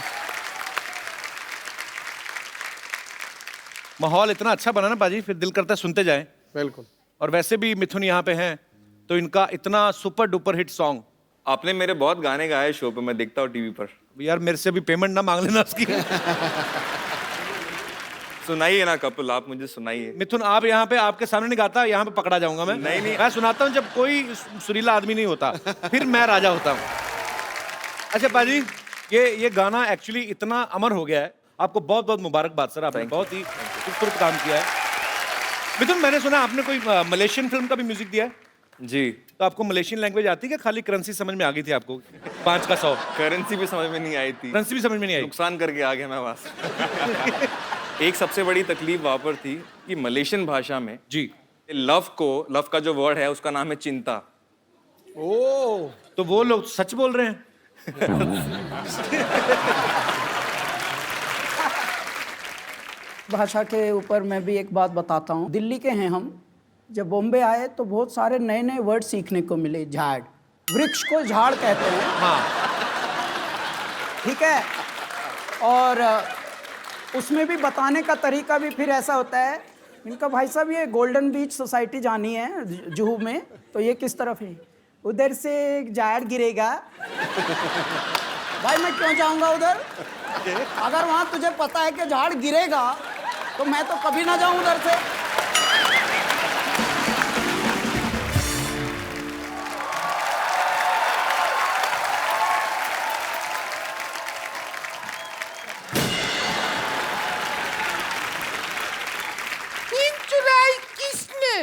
माहौल इतना अच्छा बना ना बाजी, फिर दिल करता है सुनते जाएं. बिल्कुल. और वैसे भी मिथुन यहाँ पे हैं, तो इनका इतना सुपर डुपर हिट सॉन्ग. आपने मेरे बहुत गाने गाए शो पे, मैं देखता हूँ टीवी पर. यार मेरे से भी पेमेंट ना मांग लेना उसकी. सुनाइए ना कपिल, आप मुझे सुनाइए. मिथुन आप यहाँ पे, आपके सामने नहीं गाता, यहाँ पे पकड़ा जाऊंगा मैं. नहीं नहीं, मैं सुनाता हूँ जब कोई सुरीला आदमी नहीं होता, फिर मैं राजा होता हूँ. अच्छा पाजी, ये गाना एक्चुअली इतना अमर हो गया है. आपको बहुत बहुत मुबारकबाद सर, आपने बहुत ही खूबसूरत काम किया है. मिथुन मैंने सुना आपने कोई मलेशियन फिल्म का भी म्यूजिक दिया है? जी। तो आपको मलेशियन लैंग्वेज आती है क्या? खाली करेंसी समझ में आ गई थी आपको? 5 का 100 करेंसी भी समझ में नहीं आई थी। करेंसी भी समझ में नहीं आई? नुकसान करके आ गया मैं वहां से। एक सबसे बड़ी तकलीफ वहां पर थी कि मलेशियन भाषा में जी लव का जो वर्ड है उसका नाम है चिंता। ओ, तो वो लोग सच बोल रहे हैं। भाषा के ऊपर मैं भी एक बात बताता हूँ। दिल्ली के हैं हम, जब बॉम्बे आए तो बहुत सारे नए नए वर्ड सीखने को मिले। झाड़, वृक्ष को झाड़ कहते हैं। हाँ ठीक है, और उसमें भी बताने का तरीका भी फिर ऐसा होता है। इनका भाई साहब ये गोल्डन बीच सोसाइटी जानी है जुहू में, तो ये किस तरफ है? उधर से एक झाड़ गिरेगा। भाई मैं क्यों जाऊंगा उधर? अगर वहां तुझे पता है कि झाड़ गिरेगा तो मैं तो कभी ना जाऊं उधर से। चैन चुराई किसने?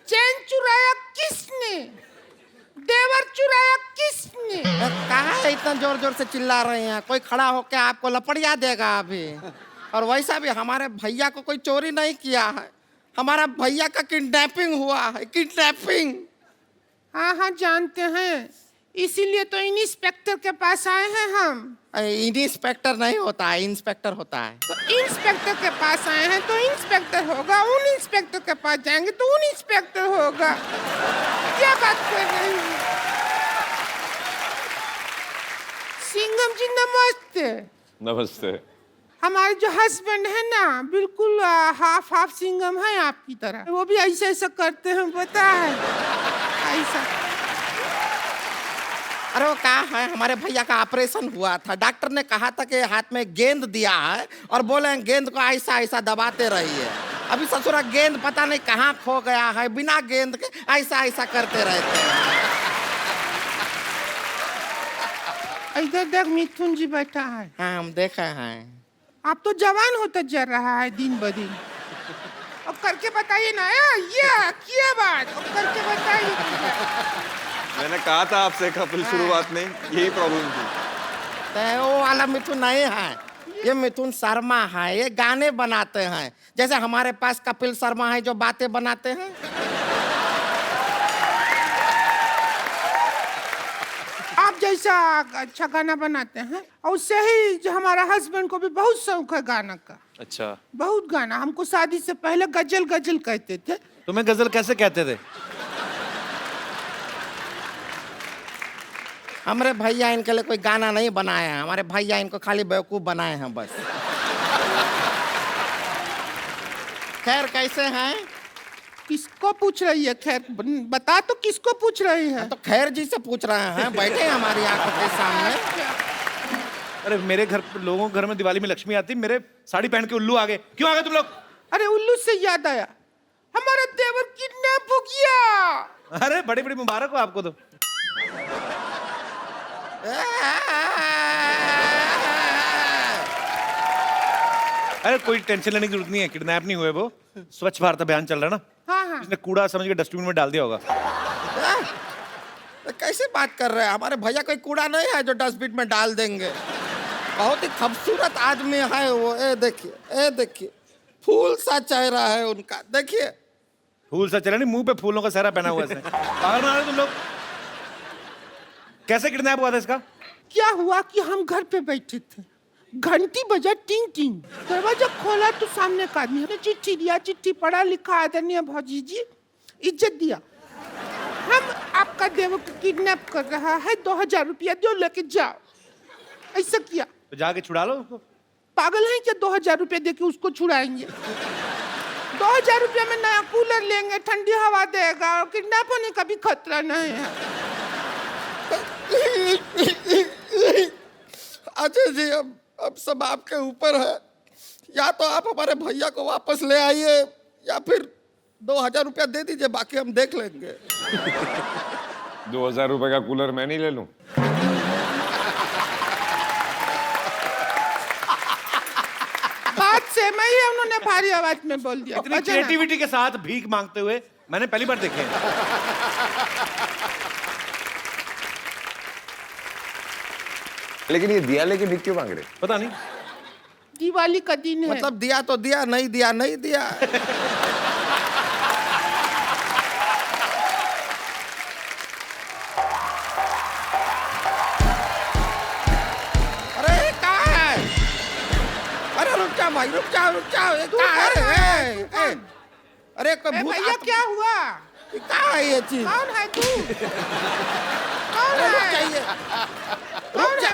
चैन चुराया किसने? देवर चुराया किसने? कहाँ है इतना जोर जोर से चिल्ला रहे हैं? कोई खड़ा होके आपको लपड़िया देगा अभी। और वैसा भी हमारे भैया को कोई चोरी नहीं किया है, हमारा भैया का किडनैपिंग हुआ है। किडनैपिंग। हाँ हाँ जानते हैं, इसीलिए तो इंस्पेक्टर के पास आए हैं हम। इंस्पेक्टर नहीं होता है, इंस्पेक्टर होता है। तो इंस्पेक्टर के पास आए हैं तो इंस्पेक्टर होगा, उन इंस्पेक्टर के पास जाएंगे तो उन इंस्पेक्टर होगा। क्या बात कर रही हैं? सिंघम जी नमस्ते। नमस्ते। हमारे जो हस्बैंड है ना, बिल्कुल हाफ हाफ सिंघम है आपकी तरह। वो भी ऐसा ऐसा करते हैं, पता है ऐसा। अरे वो क्या है, हमारे भैया का ऑपरेशन हुआ था, डॉक्टर ने कहा था कि हाथ में गेंद दिया है और बोले गेंद को ऐसा ऐसा दबाते रहिए। अभी ससुरा गेंद पता नहीं कहाँ खो गया है, बिना गेंद के ऐसा ऐसा करते रहते हैं। इधर देख मिथुन जी बैठा है। हाँ हम देखे हैं। आप तो जवान होता जा रहा है दिन ब दिन। अब करके बताइए ना, ये क्या बात, अब करके बताइए। मैंने कहा था आपसे कपिल शुरुआत में यही प्रॉब्लम थी। तो वो वाला मिथुन नहीं है, ये मिथुन शर्मा है, ये गाने बनाते हैं। जैसे हमारे पास कपिल शर्मा है जो बातें बनाते हैं। आप जैसा अच्छा गाना बनाते हैं, और उससे ही जो हमारा हस्बैंड को भी बहुत शौक है गाना का। अच्छा। बहुत गाना, हमको शादी से पहले गजल गजल कहते थे। तुम्हें गजल कैसे कहते थे? हमारे भैया इनके लिए कोई गाना नहीं बनाया है, हमारे भैया इनको खाली बेवकूफ बनाए हैं बस। खैर कैसे हैं? किसको पूछ रही है? खैर बता तो, किसको पूछ रही है? तो खैर जी से पूछ रहे हैं, बैठे हैं हमारी आंखों के सामने। अरे मेरे घर लोगों के घर में दिवाली में लक्ष्मी आती, मेरे साड़ी पहन के उल्लू आ गए। क्यों आ गए तुम लोग? अरे उल्लू से याद आया, हमारा देवर किडनैप हो गया। अरे बड़ी बड़ी मुबारक हो आपको। तो अरे कोई टेंशन लेने की जरूरत नहीं है, किडनैप नहीं हुए वो। स्वच्छ भारत अभियान चल रहा है ना। हाँ हाँ। इसने कूड़ा समझ के डस्टबिन में डाल दिया होगा। कैसे बात कर रहे हैं? हमारे भैया कोई कूड़ा नहीं है जो डस्टबिन में डाल देंगे। बहुत ही खूबसूरत आदमी है वो। ए देखिए फूल सा चेहरा है उनका, देखिए। फूल सा चेहरा नहीं, मुंह पे फूलों का सहरा पहना हुआ है। पागल बना रहे तुम लोग। कैसे किडनैप हुआ था इसका? क्या हुआ कि हम घर पे बैठे थे, घंटी बजा टिंग टिंग, दरवाजा खोला तो सामने का आदमी ने चिट्ठी दिया। चिट्ठी पढ़ा लिखा, आदरणीय भौजी जी, इज्जत दिया, हम आपका देवर को किडनैप कर रहा है, 2000 रुपया दो, लेके जाओ। ऐसा किया। तो जाके छुड़ा लो उसको। पागल है क्या? 2000 रुपया देके उसको छुड़ाएंगे? 2000 रुपया में नया कूलर लेंगे, ठंडी हवा देगा, और किडनैप होने का भी खतरा नहीं है। अच्छा जी, अब सब आपके ऊपर है। या तो आप हमारे भैया को वापस ले आइए, या फिर 2000 रुपया दे दीजिए, बाकी हम देख लेंगे। 2000 रुपए का कूलर मैं नहीं ले लूं? बात सेम ही है, उन्होंने भारी आवाज में बोल दिया। इतनी क्रिएटिविटी के साथ भीख मांगते हुए मैंने पहली बार देखे हैं। लेकिन ये दिया लेके भीख क्यों मांग रहे? पता नहीं। दिवाली का दिन है। मतलब दिया तो दिया, नहीं दिया नहीं दिया। अरे कहाँ है? अरे रुक जा भाई, रुक जा ये कहाँ है? अरे कोई भूत भैया क्या हुआ? कहाँ है ये चीज? कौन है तू? अरे रुक जाइए, रुक जा।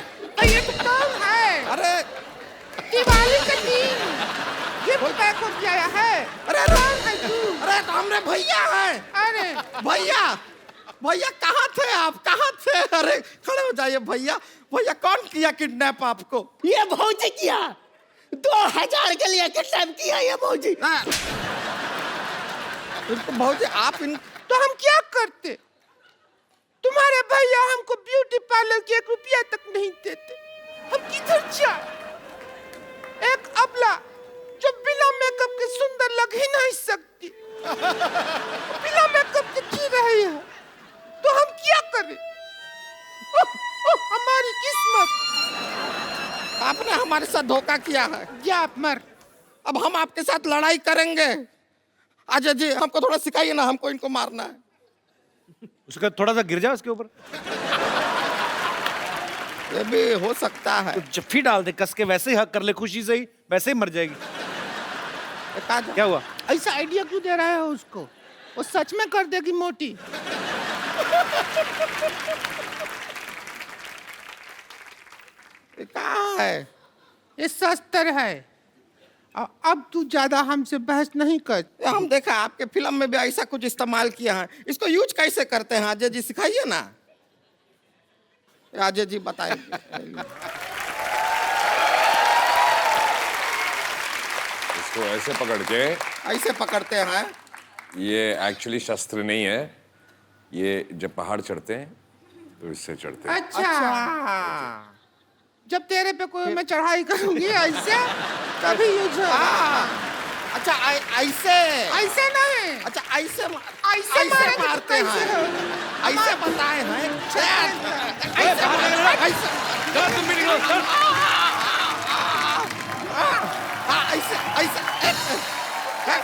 ये तो कौन है? अरे दिवाली का दिन गिफ्ट पैक हो गया है। अरे कौन है तू? अरे तो हमरे भैया है। अरे भैया भैया कहाँ थे आप? कहाँ थे? अरे खड़े हो जाइए भैया। भैया कौन किया किडनैप आपको? ये भौजी किया। 2000 के लिए किडनैप किया ये भौजी। भौजी आप इन तो हम क्या करते? तुम्हारे भैया हमको ब्यूटी पार्लर के 1 रुपया तक नहीं देते। हम किधर जाए? एक अबला जो बिना मेकअप के सुंदर लग ही नहीं सकती, बिना मेकअप के जी रही है, तो हम क्या करें? हमारी किस्मत। आपने हमारे साथ धोखा किया है। जा आप मर। अब हम आपके साथ लड़ाई करेंगे। अजय जी हमको थोड़ा सिखाइए ना, हमको इनको मारना है। उसका थोड़ा सा गिर जा उसके ऊपर। ये भी हो सकता है। तो जफ्फी डाल दे कस के, वैसे ही हक कर ले खुशी से ही, वैसे ही मर जाएगी। क्या हुआ? ऐसा आइडिया क्यों दे रहा है उसको? वो सच में कर देगी मोटी। ये कहाँ है? ये शस्त्र है। अब तू ज्यादा हमसे बहस नहीं कर। हम देखा आपके फिल्म में भी ऐसा कुछ इस्तेमाल किया है। इसको यूज कैसे करते हैं अजय जी, सिखाइए ना। अजय जी बताइए। इसको ऐसे पकड़ के, ऐसे पकड़ते हैं। ये एक्चुअली शस्त्र नहीं है, ये जब पहाड़ चढ़ते हैं तो इससे चढ़ते हैं। अच्छा। जब तेरे पे कोई मैं चढ़ाई करूंगी ऐसे तभी यूज हो। अच्छा ऐसे ऐसे नहीं। अच्छा ऐसे ऐसे मारते हैं। ऐसे बताए हैं। ऐसे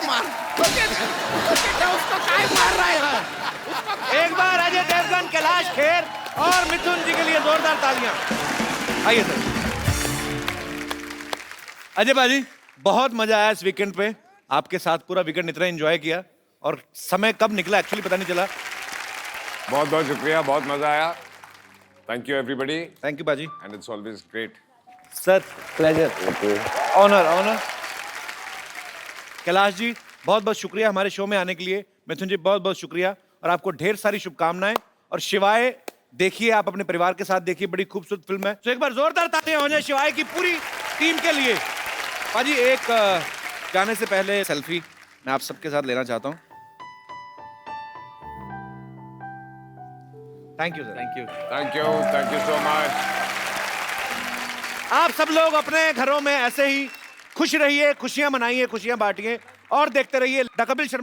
मार। उसको काय मार रहे हैं? एक बार अजय देवगन, कैलाश खेर और मिथुन जी के लिए जोरदार तालियां। आइए सर। अजय बाजी बहुत मजा आया इस वीकेंड पे, आपके साथ पूरा वीकेंड इतना एंजॉय किया और समय कब निकला एक्चुअली पता नहीं चला। बहुत बहुत शुक्रिया, बहुत मजा आया। Thank you everybody. Thank you बाजी। And it's always great sir. Pleasure, honour honour. Kailash ji बहुत बहुत शुक्रिया हमारे शो में आने के लिए। मिथुन जी बहुत बहुत शुक्रिया और आपको ढेर सारी शुभकामनाएं। और शिवाय देखिए, आप अपने परिवार के साथ देखिए, बड़ी खूबसूरत फिल्म है। तो एक बार जोरदार तालियां हो जाए शिवाय की पूरी टीम के लिए। पाजी एक जाने से पहले सेल्फी मैं आप सबके साथ लेना चाहता हूं। Thank you sir. Thank you, thank you, thank you so much. आप सब लोग अपने घरों में ऐसे ही खुश रहिए, खुशियां मनाइए, खुशियां बांटिए और देखते रहिए द कपिल शर्मा।